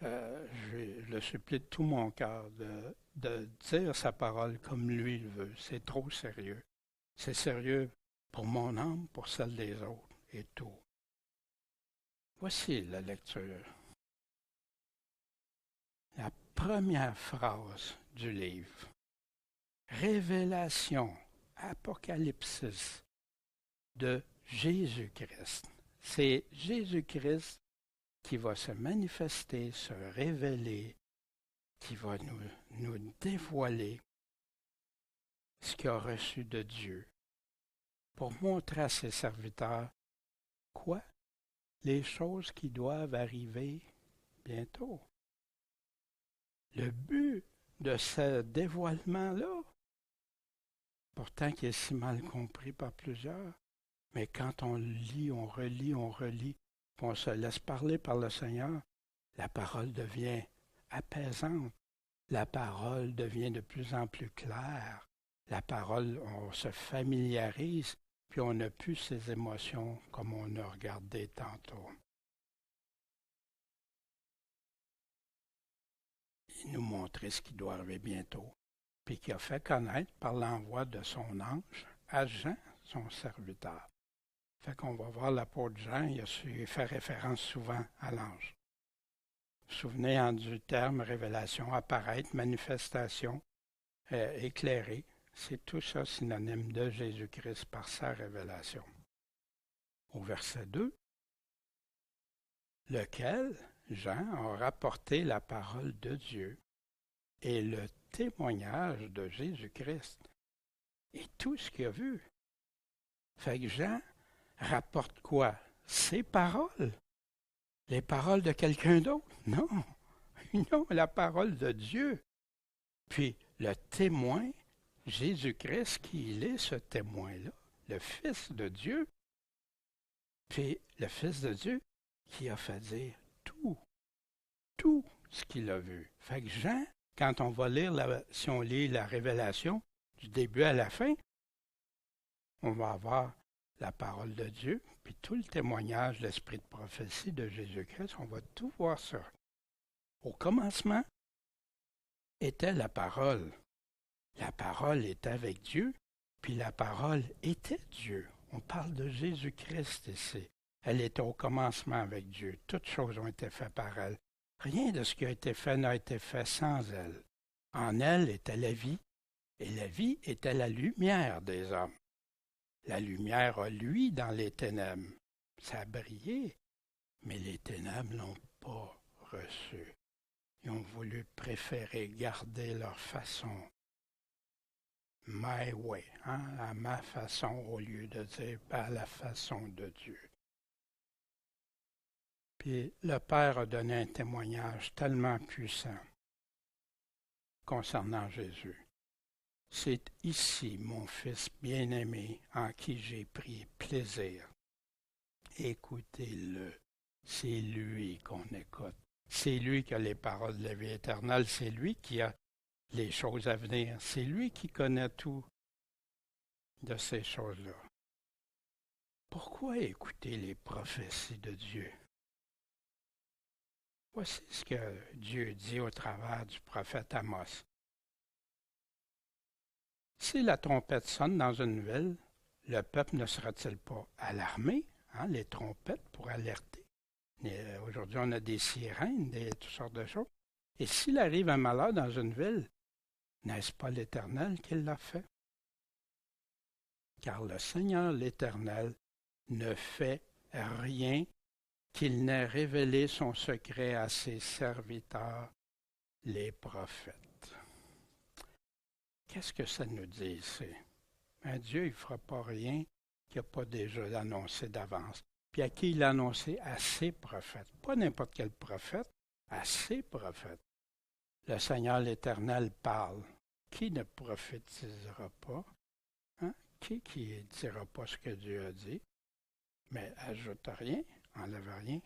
Je le supplie de tout mon cœur de dire sa parole comme lui le veut. C'est trop sérieux. C'est sérieux pour mon âme, pour celle des autres et tout. Voici la lecture. La première phrase du livre. Révélation, Apocalypse de Jésus-Christ. C'est Jésus-Christ qui va se manifester, se révéler, qui va nous dévoiler ce qu'il a reçu de Dieu pour montrer à ses serviteurs quoi? Les choses qui doivent arriver bientôt. Le but de ce dévoilement-là, pourtant qui est si mal compris par plusieurs, mais quand on lit, on relit, on se laisse parler par le Seigneur, la parole devient apaisante, la parole devient de plus en plus claire, la parole, on se familiarise, puis on n'a plus ces émotions comme on a regardé tantôt. Il nous montrait ce qui doit arriver bientôt, puis qu'il a fait connaître par l'envoi de son ange à Jean, son serviteur. Fait qu'on va voir l'apôtre Jean, il fait référence souvent à l'ange. Vous vous souvenez du terme révélation, apparaître, manifestation, éclairer. C'est tout ça synonyme de Jésus-Christ par sa révélation. Au verset 2, lequel Jean a rapporté la parole de Dieu et le témoignage de Jésus-Christ et tout ce qu'il a vu. Fait que Jean rapporte quoi? Ses paroles. Les paroles de quelqu'un d'autre? Non. Non, la parole de Dieu. Puis le témoin, Jésus-Christ, qui il est ce témoin-là, le Fils de Dieu. Puis le Fils de Dieu qui a fait dire tout ce qu'il a vu. Fait que Jean, quand on va lire, si on lit la révélation du début à la fin, on va avoir la parole de Dieu, puis tout le témoignage de l'esprit de prophétie de Jésus-Christ, on va tout voir ça. Au commencement était la parole. La parole était avec Dieu, puis la parole était Dieu. On parle de Jésus-Christ ici. Elle était au commencement avec Dieu. Toutes choses ont été faites par elle. Rien de ce qui a été fait n'a été fait sans elle. En elle était la vie, et la vie était la lumière des hommes. La lumière a lui dans les ténèbres. Ça a brillé, mais les ténèbres ne l'ont pas reçu. Ils ont voulu préférer garder leur façon. My way, à ma façon, au lieu de dire à la façon de Dieu. Puis le Père a donné un témoignage tellement puissant concernant Jésus. C'est ici mon Fils bien-aimé en qui j'ai pris plaisir. Écoutez-le, c'est lui qu'on écoute. C'est lui qui a les paroles de la vie éternelle, c'est lui qui a les choses à venir, c'est lui qui connaît tout de ces choses-là. Pourquoi écouter les prophéties de Dieu? Voici ce que Dieu dit au travers du prophète Amos. Si la trompette sonne dans une ville, le peuple ne sera-t-il pas alarmé? Les trompettes pour alerter. Aujourd'hui, on a des sirènes, toutes sortes de choses. Et s'il arrive un malheur dans une ville, n'est-ce pas l'Éternel qui l'a fait? Car le Seigneur l'Éternel ne fait rien qu'il n'ait révélé son secret à ses serviteurs, les prophètes. Qu'est-ce que ça nous dit ici? Dieu, il ne fera pas rien qu'il n'a pas déjà annoncé d'avance. Puis à qui il l'a annoncé? À ses prophètes. Pas n'importe quel prophète, à ses prophètes. Le Seigneur l'Éternel parle. Qui ne prophétisera pas? Qui ne dira pas ce que Dieu a dit? Mais ajoute rien, enlève rien.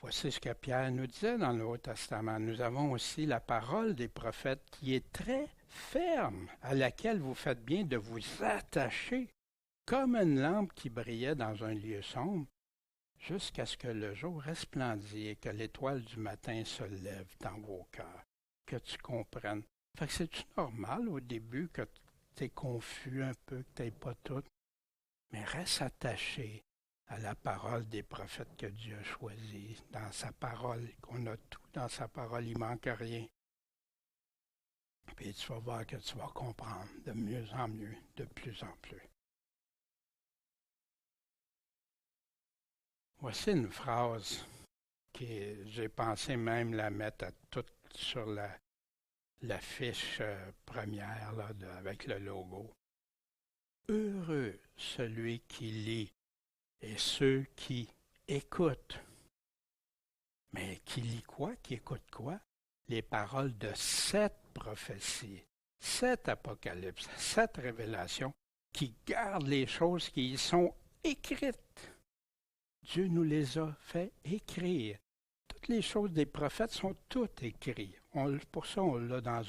Voici ce que Pierre nous disait dans le Nouveau Testament. Nous avons aussi la parole des prophètes qui est très ferme, à laquelle vous faites bien de vous attacher, comme une lampe qui brillait dans un lieu sombre, jusqu'à ce que le jour resplendisse et que l'étoile du matin se lève dans vos cœurs, que tu comprennes. Fait que c'est-tu normal au début que tu es confus un peu, que tu n'aies pas tout, mais reste attaché à la parole des prophètes que Dieu a choisis, dans sa parole, qu'on a tout dans sa parole, il ne manque rien. Puis tu vas voir que tu vas comprendre de mieux en mieux, de plus en plus. Voici une phrase que j'ai pensé même la mettre à toute sur la fiche première là, avec le logo. Heureux celui qui lit et ceux qui écoutent. Mais qui lit quoi? Qui écoute quoi? Les paroles de cette prophétie, cette apocalypse, cette révélation, qui garde les choses qui y sont écrites. Dieu nous les a fait écrire. Toutes les choses des prophètes sont toutes écrites. Pour ça, on l'a dans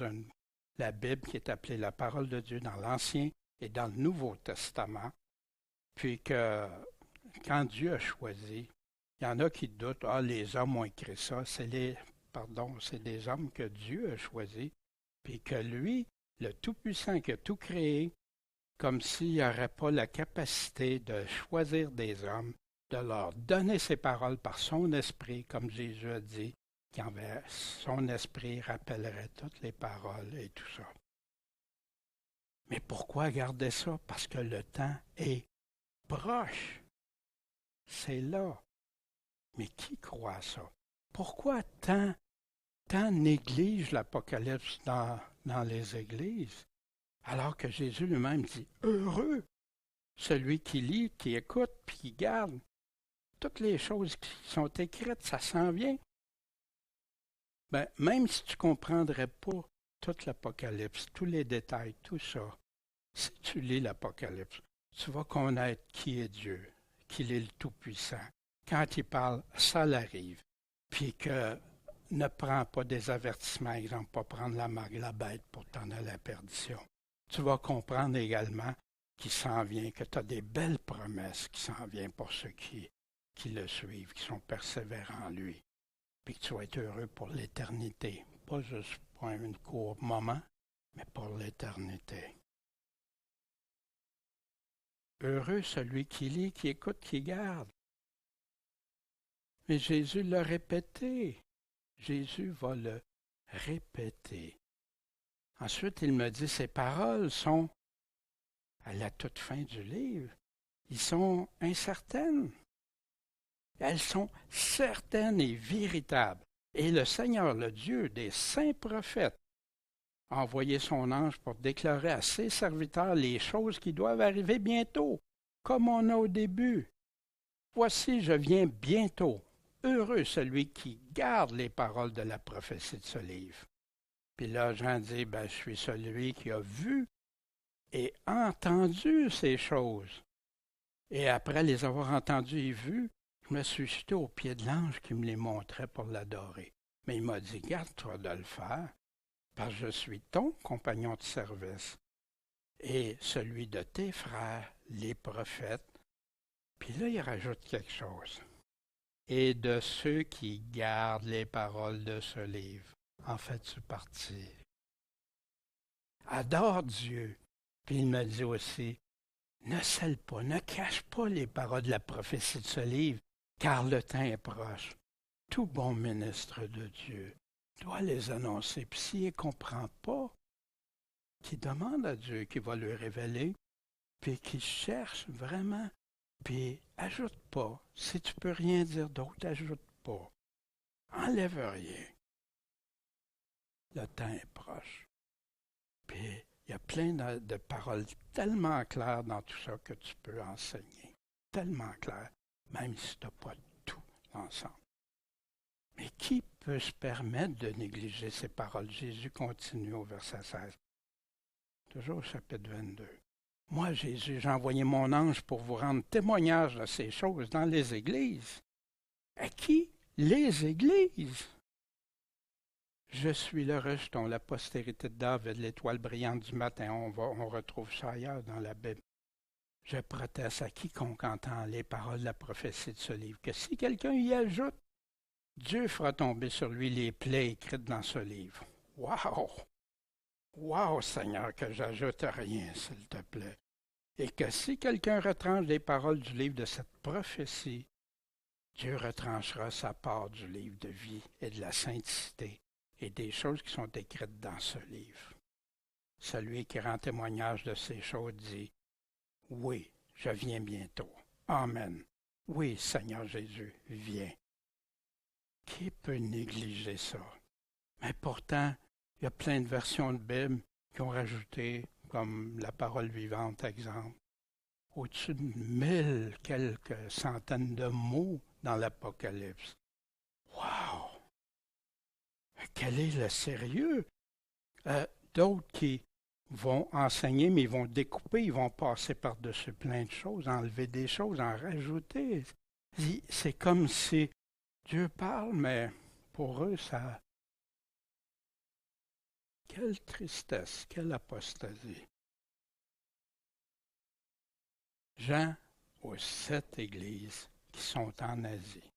la Bible qui est appelée la parole de Dieu dans l'Ancien et dans le Nouveau Testament. Puis que quand Dieu a choisi, il y en a qui doutent, les hommes ont écrit ça. C'est des hommes que Dieu a choisis, puis que lui, le Tout-Puissant qui a tout créé, comme s'il n'aurait pas la capacité de choisir des hommes, de leur donner ses paroles par son esprit, comme Jésus a dit, qu'envers son esprit rappellerait toutes les paroles et tout ça. Mais pourquoi garder ça? Parce que le temps est proche. C'est là. Mais qui croit à ça? Pourquoi tant néglige l'Apocalypse dans les églises, alors que Jésus lui-même dit « Heureux celui qui lit, qui écoute, puis qui garde. Toutes les choses qui sont écrites, ça s'en vient. » Même si tu ne comprendrais pas toute l'Apocalypse, tous les détails, tout ça, si tu lis l'Apocalypse, tu vas connaître qui est Dieu, qu'il est le Tout-Puissant. Quand il parle, ça l'arrive. Puis que ne prends pas des avertissements, exemple, pas prendre la marque de la bête pour t'en aller à la perdition. Tu vas comprendre également qui s'en vient, que tu as des belles promesses qui s'en viennent pour ceux qui le suivent, qui sont persévérants en lui, puis que tu vas être heureux pour l'éternité, pas juste pour un court moment, mais pour l'éternité. Heureux celui qui lit, qui écoute, qui garde. Mais Jésus l'a répété. Jésus va le répéter. Ensuite, il me dit, ces paroles sont à la toute fin du livre. Ils sont incertaines. Elles sont certaines et véritables. Et le Seigneur, le Dieu des saints prophètes, a envoyé son ange pour déclarer à ses serviteurs les choses qui doivent arriver bientôt, comme on a au début. Voici, je viens bientôt. Heureux celui qui garde les paroles de la prophétie de ce livre. Puis là, Jean dit, je suis celui qui a vu et entendu ces choses. Et après les avoir entendues et vues, je me suis jeté au pied de l'ange qui me les montrait pour l'adorer. Mais il m'a dit, garde-toi de le faire, parce que je suis ton compagnon de service et celui de tes frères, les prophètes. Puis là, il rajoute quelque chose. Et de ceux qui gardent les paroles de ce livre. En fais-tu partie? Adore Dieu. Puis il me dit aussi, ne scelle pas, ne cache pas les paroles de la prophétie de ce livre, car le temps est proche. Tout bon ministre de Dieu doit les annoncer. Puis s'il ne comprend pas, qu'il demande à Dieu qu'il va lui révéler, puis qu'il cherche vraiment. Puis, ajoute pas. Si tu peux rien dire d'autre, ajoute pas. Enlève rien. Le temps est proche. Puis, il y a plein de paroles tellement claires dans tout ça que tu peux enseigner. Tellement claires, même si tu n'as pas tout ensemble. Mais qui peut se permettre de négliger ces paroles? Jésus continue au verset 16. Toujours au chapitre 22. Moi, Jésus, j'ai envoyé mon ange pour vous rendre témoignage de ces choses dans les églises. À qui? Les églises. Je suis le rejeton, la postérité de David, l'étoile brillante du matin. On retrouve ça ailleurs dans la Bible. Je proteste à quiconque entend les paroles de la prophétie de ce livre, que si quelqu'un y ajoute, Dieu fera tomber sur lui les plaies écrites dans ce livre. Wow! Wow, Seigneur, que j'ajoute rien, s'il te plaît. Et que si quelqu'un retranche les paroles du livre de cette prophétie, Dieu retranchera sa part du livre de vie et de la sainteté et des choses qui sont écrites dans ce livre. Celui qui rend témoignage de ces choses dit, « Oui, je viens bientôt. Amen. Oui, Seigneur Jésus, viens. » Qui peut négliger ça? Mais pourtant, il y a plein de versions de Bible qui ont rajouté, comme la parole vivante, exemple, au-dessus de 1000, quelques centaines de mots dans l'Apocalypse. Wow! Quel est le sérieux? D'autres qui vont enseigner, mais ils vont découper, ils vont passer par-dessus plein de choses, enlever des choses, en rajouter. C'est comme si Dieu parle, mais pour eux, ça... Quelle tristesse, quelle apostasie. Jean aux 7 églises qui sont en Asie.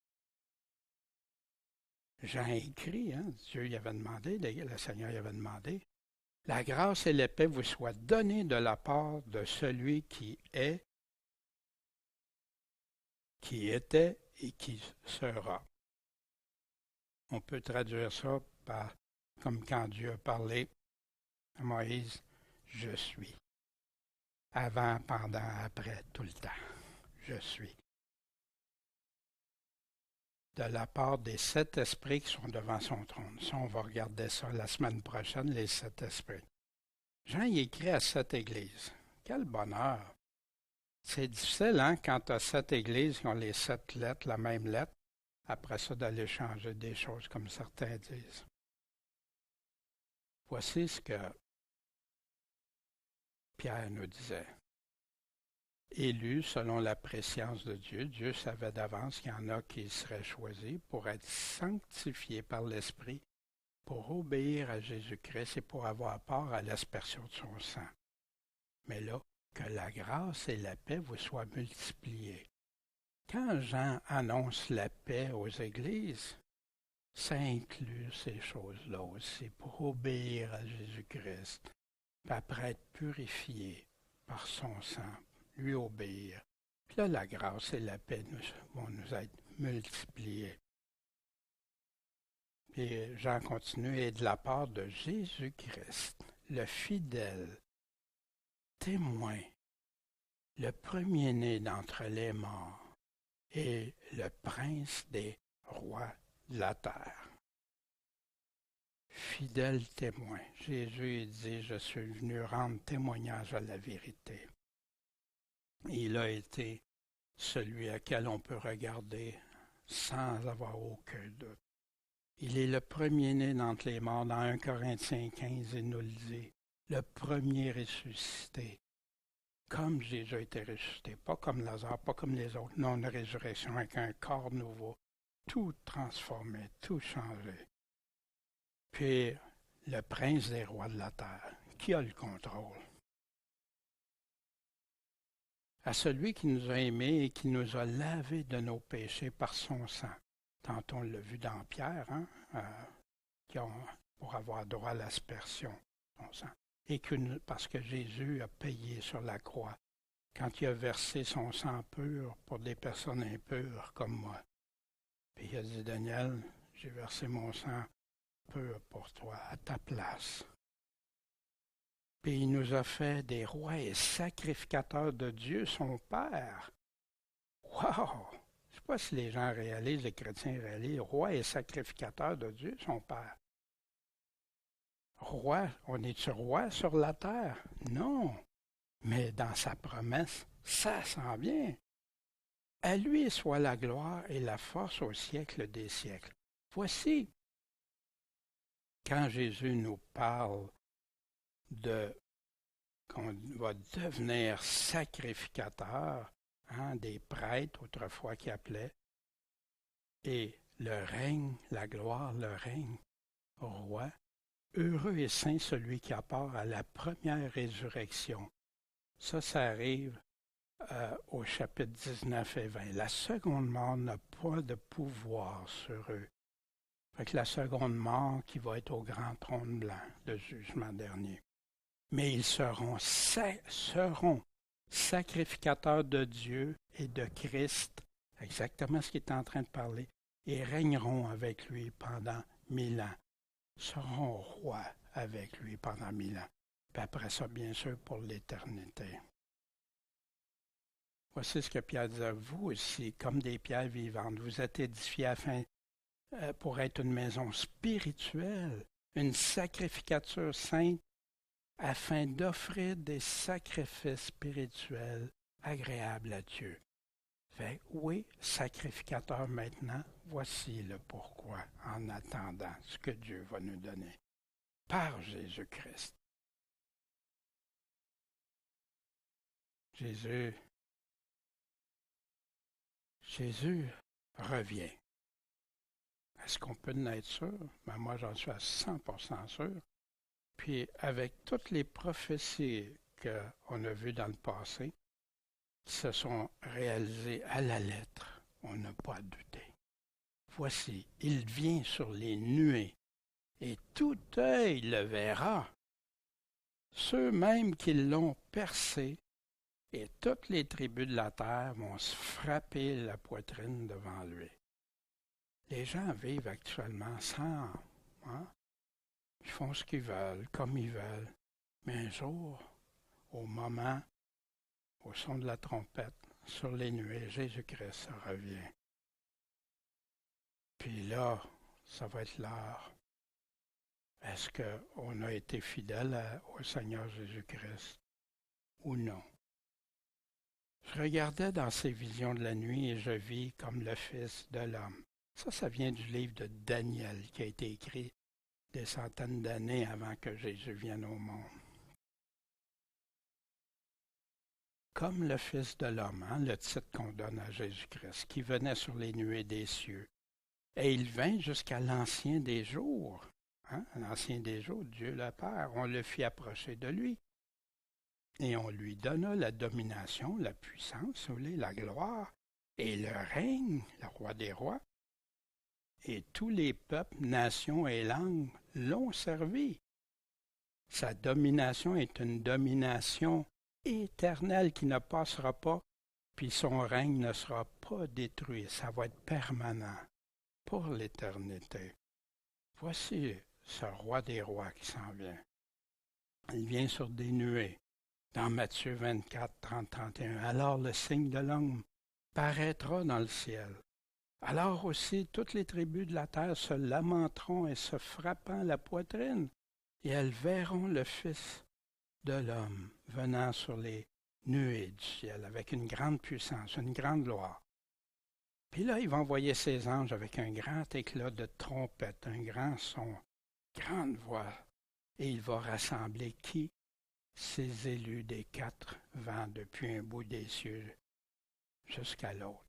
Jean écrit, Dieu y avait demandé, le Seigneur y avait demandé, la grâce et la paix vous soient données de la part de celui qui est, qui était et qui sera. On peut traduire ça par, comme quand Dieu a parlé à Moïse, je suis. Avant, pendant, après, tout le temps. Je suis. De la part des 7 esprits qui sont devant son trône. Ça, on va regarder ça la semaine prochaine, les 7 esprits. Jean y écrit à 7 églises. Quel bonheur! C'est difficile, quand tu as 7 églises qui ont les 7 lettres, la même lettre, après ça, d'aller changer des choses comme certains disent. Voici ce que Pierre nous disait. Élu selon la préscience de Dieu, Dieu savait d'avance qu'il y en a qui seraient choisis pour être sanctifiés par l'Esprit, pour obéir à Jésus-Christ et pour avoir part à l'aspersion de son sang. Mais là, que la grâce et la paix vous soient multipliées. Quand Jean annonce la paix aux églises, ça inclut ces choses-là aussi pour obéir à Jésus-Christ, puis après être purifié par son sang, lui obéir. Puis là, la grâce et la paix vont nous être multipliées. Puis Jean continue, et de la part de Jésus-Christ, le fidèle témoin, le premier-né d'entre les morts et le prince des rois de la terre. Fidèle témoin. Jésus dit, je suis venu rendre témoignage à la vérité. Il a été celui à qui on peut regarder sans avoir aucun doute. Il est le premier-né d'entre les morts. Dans 1 Corinthiens 15, il nous le dit. Le premier ressuscité. Comme Jésus a été ressuscité. Pas comme Lazare, pas comme les autres. Non, une résurrection avec un corps nouveau. Tout transformé, tout changé. Puis, le prince des rois de la terre. Qui a le contrôle? À celui qui nous a aimés et qui nous a lavés de nos péchés par son sang. Tantôt on l'a vu dans Pierre, pour avoir droit à l'aspersion, son sang. Et parce que Jésus a payé sur la croix, quand il a versé son sang pur pour des personnes impures comme moi. Puis il a dit, Daniel, j'ai versé mon sang pur pour toi, à ta place. Puis il nous a fait des rois et sacrificateurs de Dieu, son Père. Wow! Je ne sais pas si les gens réalisent, les chrétiens réalisent, roi et sacrificateur de Dieu, son Père. Roi, on est-tu roi sur la terre? Non. Mais dans sa promesse, ça s'en vient. À lui soit la gloire et la force au siècle des siècles. Voici, quand Jésus nous parle qu'on va devenir sacrificateur, des prêtres autrefois qui appelaient, et le règne, la gloire, le règne, roi, heureux et saint celui qui a part à la première résurrection. Ça arrive au chapitre 19 et 20. La seconde mort n'a pas de pouvoir sur eux. Fait que la seconde mort qui va être au grand trône blanc, le jugement dernier. Mais ils seront sacrificateurs de Dieu et de Christ, exactement ce qu'il est en train de parler, et régneront avec lui pendant 1000 ans. Seront rois avec lui pendant 1000 ans. Puis après ça, bien sûr, pour l'éternité. Voici ce que Pierre dit à vous aussi, comme des pierres vivantes. Vous êtes édifiés pour être une maison spirituelle, une sacrificature sainte, afin d'offrir des sacrifices spirituels agréables à Dieu. Fait, oui, sacrificateur maintenant, voici le pourquoi, en attendant ce que Dieu va nous donner par Jésus-Christ. Jésus revient. Est-ce qu'on peut en être sûr? Ben moi, j'en suis à 100% sûr. Puis, avec toutes les prophéties qu'on a vues dans le passé, qui se sont réalisées à la lettre, on n'a pas à douter. Voici, il vient sur les nuées, et tout œil le verra. Ceux même qui l'ont percé, et toutes les tribus de la terre vont se frapper la poitrine devant lui. Les gens vivent actuellement sans, ils font ce qu'ils veulent, comme ils veulent. Mais un jour, au son de la trompette, sur les nuées, Jésus-Christ revient. Puis là, ça va être l'heure. Est-ce qu'on a été fidèle au Seigneur Jésus-Christ ou non? Je regardais dans ces visions de la nuit et je vis comme le Fils de l'homme. Ça vient du livre de Daniel qui a été écrit des centaines d'années avant que Jésus vienne au monde. Comme le Fils de l'homme, le titre qu'on donne à Jésus-Christ, qui venait sur les nuées des cieux. Et il vint jusqu'à l'Ancien des jours. L'Ancien des jours, Dieu le Père, on le fit approcher de lui. Et on lui donna la domination, la puissance, si vous voulez, la gloire et le règne, le roi des rois. Et tous les peuples, nations et langues l'ont servi. Sa domination est une domination éternelle qui ne passera pas, puis son règne ne sera pas détruit. Ça va être permanent pour l'éternité. Voici ce roi des rois qui s'en vient. Il vient sur des nuées. Dans Matthieu 24, 30, 31. Alors le signe de l'homme paraîtra dans le ciel. Alors aussi toutes les tribus de la terre se lamenteront et se frappant la poitrine, et elles verront le Fils de l'homme venant sur les nuées du ciel avec une grande puissance, une grande gloire. Puis là, il va envoyer ses anges avec un grand éclat de trompette, un grand son, grande voix, et il va rassembler qui? Ses élus des 4 vents depuis un bout des cieux jusqu'à l'autre.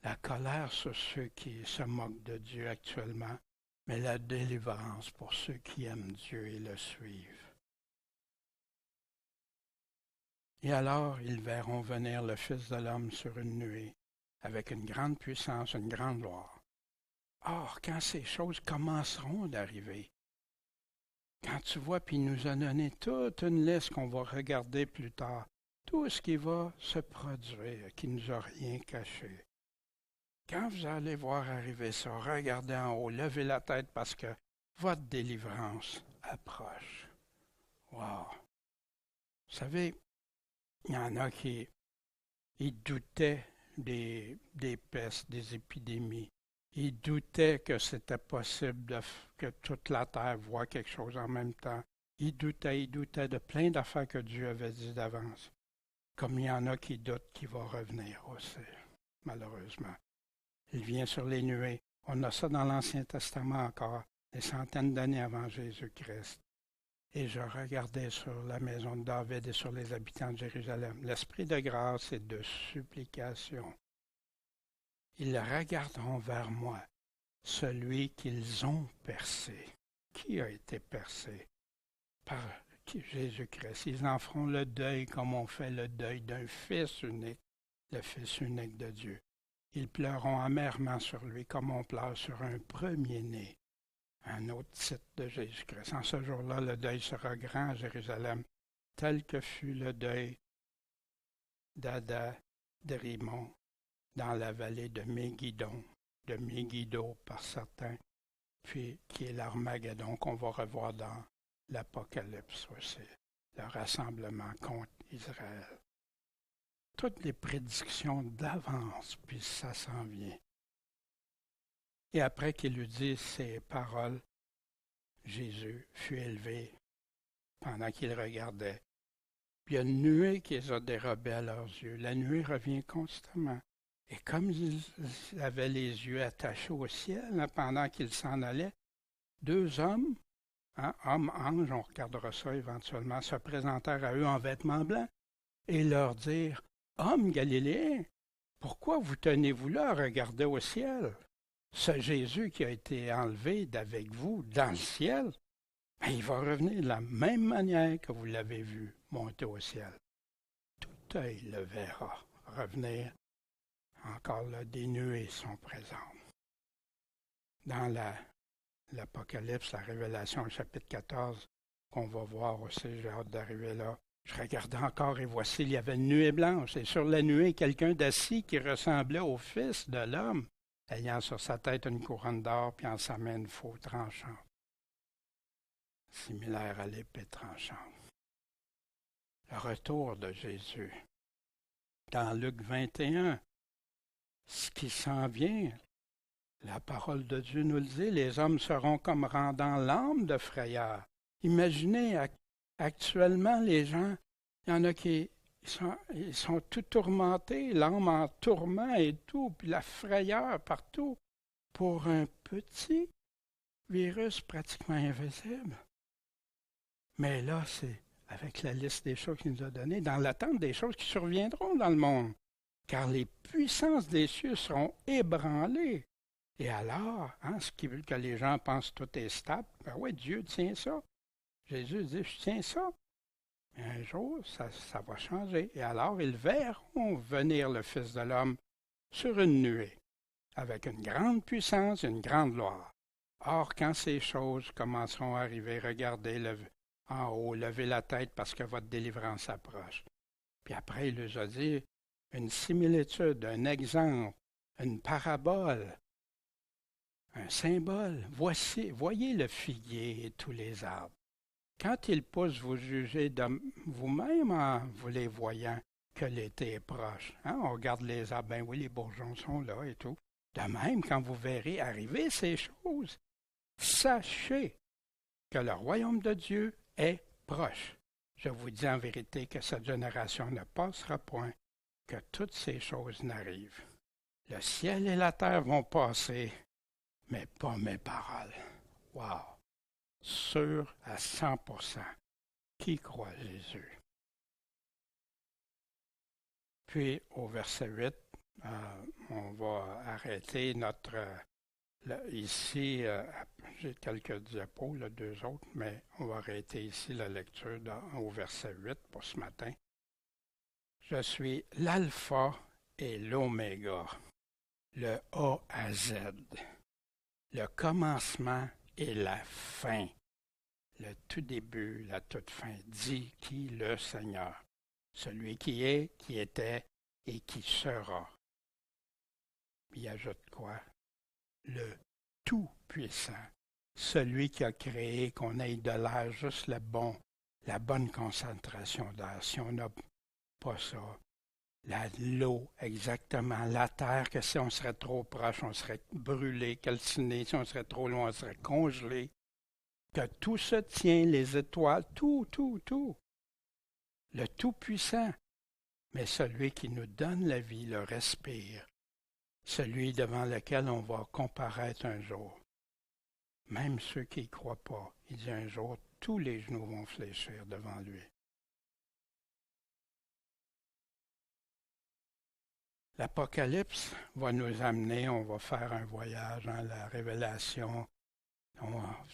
La colère sur ceux qui se moquent de Dieu actuellement, mais la délivrance pour ceux qui aiment Dieu et le suivent. Et alors ils verront venir le Fils de l'homme sur une nuée, avec une grande puissance, une grande gloire. Or, quand ces choses commenceront d'arriver, quand tu vois, puis il nous a donné toute une liste qu'on va regarder plus tard, tout ce qui va se produire, qui ne nous a rien caché. Quand vous allez voir arriver ça, regardez en haut, levez la tête parce que votre délivrance approche. Wow! Vous savez, il y en a qui doutaient des pestes, des épidémies. Ils doutaient que c'était possible que toute la terre voie quelque chose en même temps. Ils doutaient de plein d'affaires que Dieu avait dit d'avance. Comme il y en a qui doutent qu'il va revenir aussi, malheureusement. Il vient sur les nuées. On a ça dans l'Ancien Testament encore, des centaines d'années avant Jésus-Christ. Et je regardais sur la maison de David et sur les habitants de Jérusalem. L'esprit de grâce et de supplication. Ils regarderont vers moi, celui qu'ils ont percé. Qui a été percé? Par Jésus-Christ. Ils en feront le deuil comme on fait le deuil d'un fils unique, le fils unique de Dieu. Ils pleureront amèrement sur lui comme on pleure sur un premier-né. Un autre titre de Jésus-Christ. En ce jour-là, le deuil sera grand à Jérusalem, tel que fut le deuil d'Ada, de Rimon, dans la vallée de Megiddo par certains, puis qui est l'Armageddon qu'on va revoir dans l'Apocalypse aussi, le rassemblement contre Israël. Toutes les prédictions d'avance, puis ça s'en vient. Et après qu'il eut dit ces paroles, Jésus fut élevé pendant qu'il regardait. Puis il y a une nuée qui les a dérobés à leurs yeux. La nuée revient constamment. Et comme ils avaient les yeux attachés au ciel pendant qu'ils s'en allaient, 2 hommes, hommes, anges, on regardera ça éventuellement, se présentèrent à eux en vêtements blancs et leur dirent, « Hommes galiléens, pourquoi vous tenez-vous là à regarder au ciel? Ce Jésus qui a été enlevé d'avec vous dans le ciel, il va revenir de la même manière que vous l'avez vu monter au ciel. Tout œil le verra revenir. Encore là, des nuées sont présentes. Dans l'Apocalypse, la Révélation, chapitre 14, qu'on va voir aussi, j'ai hâte d'arriver là. Je regardais encore et voici, il y avait une nuée blanche. Et sur la nuée, quelqu'un d'assis qui ressemblait au Fils de l'homme, ayant sur sa tête une couronne d'or, puis en sa main une faux tranchante, similaire à l'épée tranchante. Le retour de Jésus. Dans Luc 21, ce qui s'en vient, la parole de Dieu nous le dit, les hommes seront comme rendant l'âme de frayeur. Imaginez actuellement les gens, il y en a qui sont tout tourmentés, l'âme en tourment et tout, puis la frayeur partout, pour un petit virus pratiquement invisible. Mais là, c'est avec la liste des choses qu'il nous a données, dans l'attente des choses qui surviendront dans le monde. Car les puissances des cieux seront ébranlées. Et alors, ce qui veut que les gens pensent que tout est stable, ben oui, Dieu tient ça. Jésus dit, je tiens ça. Un jour, ça va changer. Et alors, ils verront venir le Fils de l'homme sur une nuée, avec une grande puissance et une grande gloire. Or, quand ces choses commenceront à arriver, regardez en haut, levez la tête parce que votre délivrance approche. Puis après, il nous a dit une similitude, un exemple, une parabole, un symbole. Voyez le figuier et tous les arbres. Quand ils poussent, vous jugez de vous-même en vous les voyant que l'été est proche. Hein? On regarde les arbres, ben oui, les bourgeons sont là et tout. De même, quand vous verrez arriver ces choses, sachez que le royaume de Dieu est proche. Je vous dis en vérité que cette génération ne passera point que toutes ces choses n'arrivent. Le ciel et la terre vont passer, mais pas mes paroles. Wow! Sûr à 100%. Qui croit Jésus? Puis au verset 8, on va arrêter ici, j'ai quelques diapos, là, 2 autres, mais on va arrêter ici la lecture au verset 8 pour ce matin. Je suis l'alpha et l'oméga, le A à Z, le commencement et la fin, le tout début, la toute fin, dit qui le Seigneur, celui qui est, qui était et qui sera. Il ajoute quoi? Le Tout-Puissant, celui qui a créé qu'on ait de l'air juste la bonne concentration d'air. Si on n'a pas ça, l'eau, exactement, la terre, que si on serait trop proche, on serait brûlé, calciné, si on serait trop loin, on serait congelé, que tout se tient, les étoiles, tout. Le Tout-Puissant, mais celui qui nous donne la vie, le respire, celui devant lequel on va comparaître un jour. Même ceux qui n'y croient pas, il dit un jour, tous les genoux vont fléchir devant lui. L'Apocalypse va nous amener, on va faire un voyage dans la Révélation,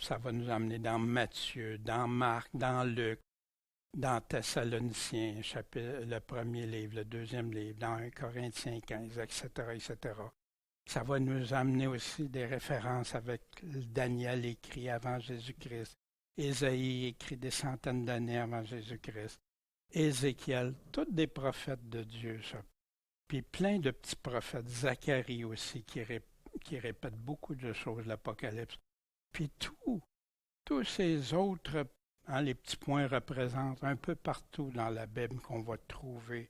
ça va nous amener dans Matthieu, dans Marc, dans Luc, dans Thessaloniciens, le premier livre, le deuxième livre, dans 1 Corinthiens 15, etc. Ça va nous amener aussi des références avec Daniel écrit avant Jésus-Christ, Ésaïe écrit des centaines d'années avant Jésus-Christ, Ézéchiel, tous des prophètes de Dieu, ça. Puis plein de petits prophètes, Zacharie aussi, qui répète beaucoup de choses, l'Apocalypse. Puis tous ces autres, les petits points représentent un peu partout dans la Bible qu'on va trouver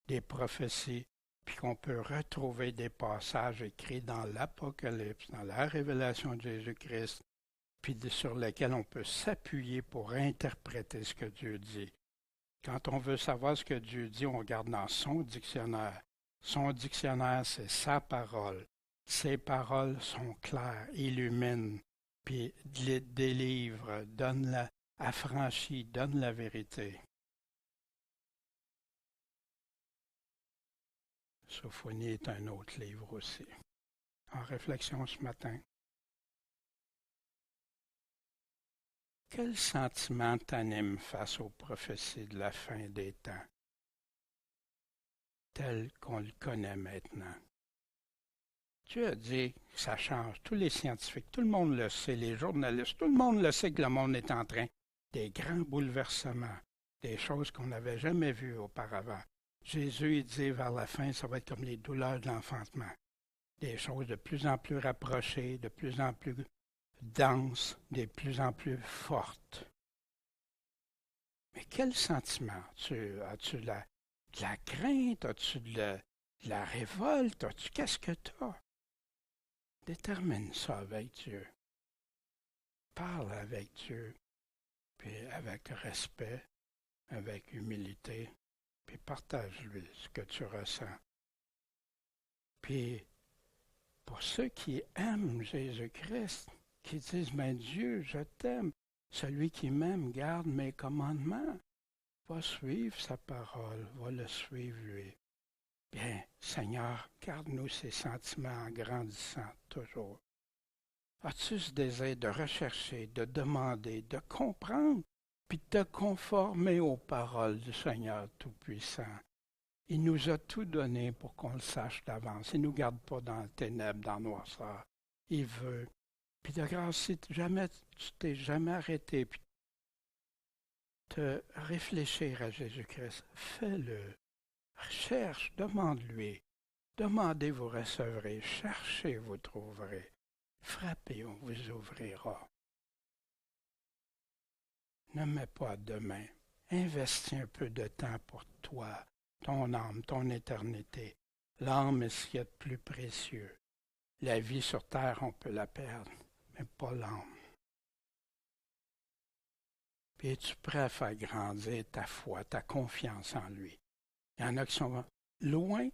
des prophéties, puis qu'on peut retrouver des passages écrits dans l'Apocalypse, dans la révélation de Jésus-Christ, puis sur lesquels on peut s'appuyer pour interpréter ce que Dieu dit. Quand on veut savoir ce que Dieu dit, on regarde dans son dictionnaire. Son dictionnaire, c'est sa parole. Ses paroles sont claires, illuminent, puis délivrent, affranchissent, donnent la vérité. Sophonie est un autre livre aussi. En réflexion ce matin. Quel sentiment t'anime face aux prophéties de la fin des temps, tel qu'on le connaît maintenant? Dieu a dit que ça change. Tous les scientifiques, tout le monde le sait, les journalistes, tout le monde le sait que le monde est en train des grands bouleversements, des choses qu'on n'avait jamais vues auparavant. Jésus, il dit vers la fin, ça va être comme les douleurs de l'enfantement. Des choses de plus en plus rapprochées, de plus en plus denses, de plus en plus fortes. Mais quel sentiment? As-tu de la crainte? As-tu de la révolte? Qu'est-ce que tu as? Détermine ça avec Dieu. Parle avec Dieu, puis avec respect, avec humilité, puis partage-lui ce que tu ressens. Puis, pour ceux qui aiment Jésus-Christ, qui disent, mais Dieu, je t'aime, celui qui m'aime garde mes commandements, va suivre sa parole, va le suivre lui. Bien, Seigneur, garde-nous ces sentiments en grandissant toujours. As-tu ce désir de rechercher, de demander, de comprendre, puis te conformer aux paroles du Seigneur Tout-Puissant. Il nous a tout donné pour qu'on le sache d'avance. Il ne nous garde pas dans le ténèbre, dans le noirceur. Il veut. Puis de grâce, si jamais, tu t'es jamais arrêté, puis te réfléchir à Jésus-Christ, fais-le. Cherche, demande-lui. Demandez, vous recevrez. Cherchez, vous trouverez. Frappez, on vous ouvrira. Ne mets pas demain. Investis un peu de temps pour toi, ton âme, ton éternité. L'âme est ce qu'il y a de plus précieux. La vie sur terre, on peut la perdre, mais pas l'âme. Puis es-tu prêt à faire grandir ta foi, ta confiance en lui? Il y en a qui sont loin,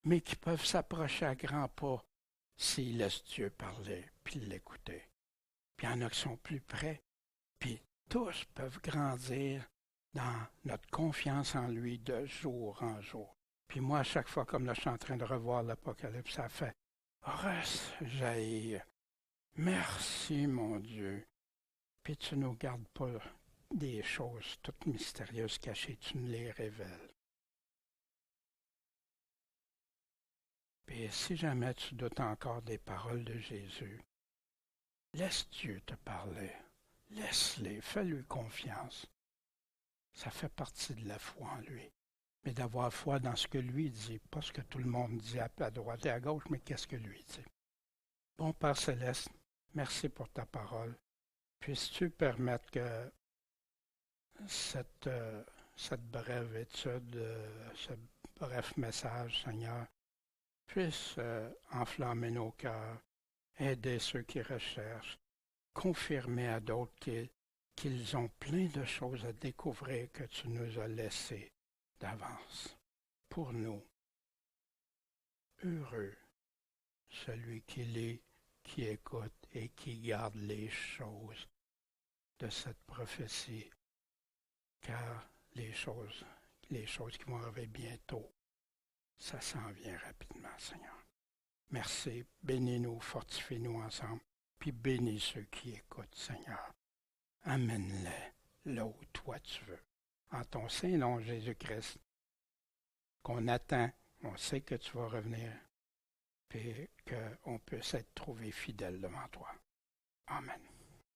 mais qui peuvent s'approcher à grands pas s'ils laissent Dieu parler, puis l'écouter. Puis il y en a qui sont plus près, puis tous peuvent grandir dans notre confiance en lui de jour en jour. Puis moi, à chaque fois, comme là, je suis en train de revoir l'Apocalypse, ça fait jaillir. Merci, mon Dieu. Puis tu ne nous gardes pas des choses toutes mystérieuses cachées, tu nous les révèles. Puis si jamais tu doutes encore des paroles de Jésus, laisse Dieu te parler. Laisse-les, fais-lui confiance. Ça fait partie de la foi en lui. Mais d'avoir foi dans ce que lui dit, pas ce que tout le monde dit à droite et à gauche, mais qu'est-ce que lui dit. Bon Père Céleste, merci pour ta parole. Puisses-tu permettre que cette brève étude, ce bref message, Seigneur, puisse enflammer nos cœurs, aider ceux qui recherchent, confirmer à d'autres qu'ils ont plein de choses à découvrir que tu nous as laissées d'avance. Pour nous, heureux celui qui lit, qui écoute et qui garde les choses de cette prophétie, car les choses qui vont arriver bientôt, ça s'en vient rapidement, Seigneur. Merci, bénis-nous, fortifie-nous ensemble, puis bénis ceux qui écoutent, Seigneur. Amène-les là où toi tu veux. En ton Saint-Nom, Jésus-Christ, qu'on attend, on sait que tu vas revenir, puis qu'on puisse être trouvé fidèle devant toi. Amen.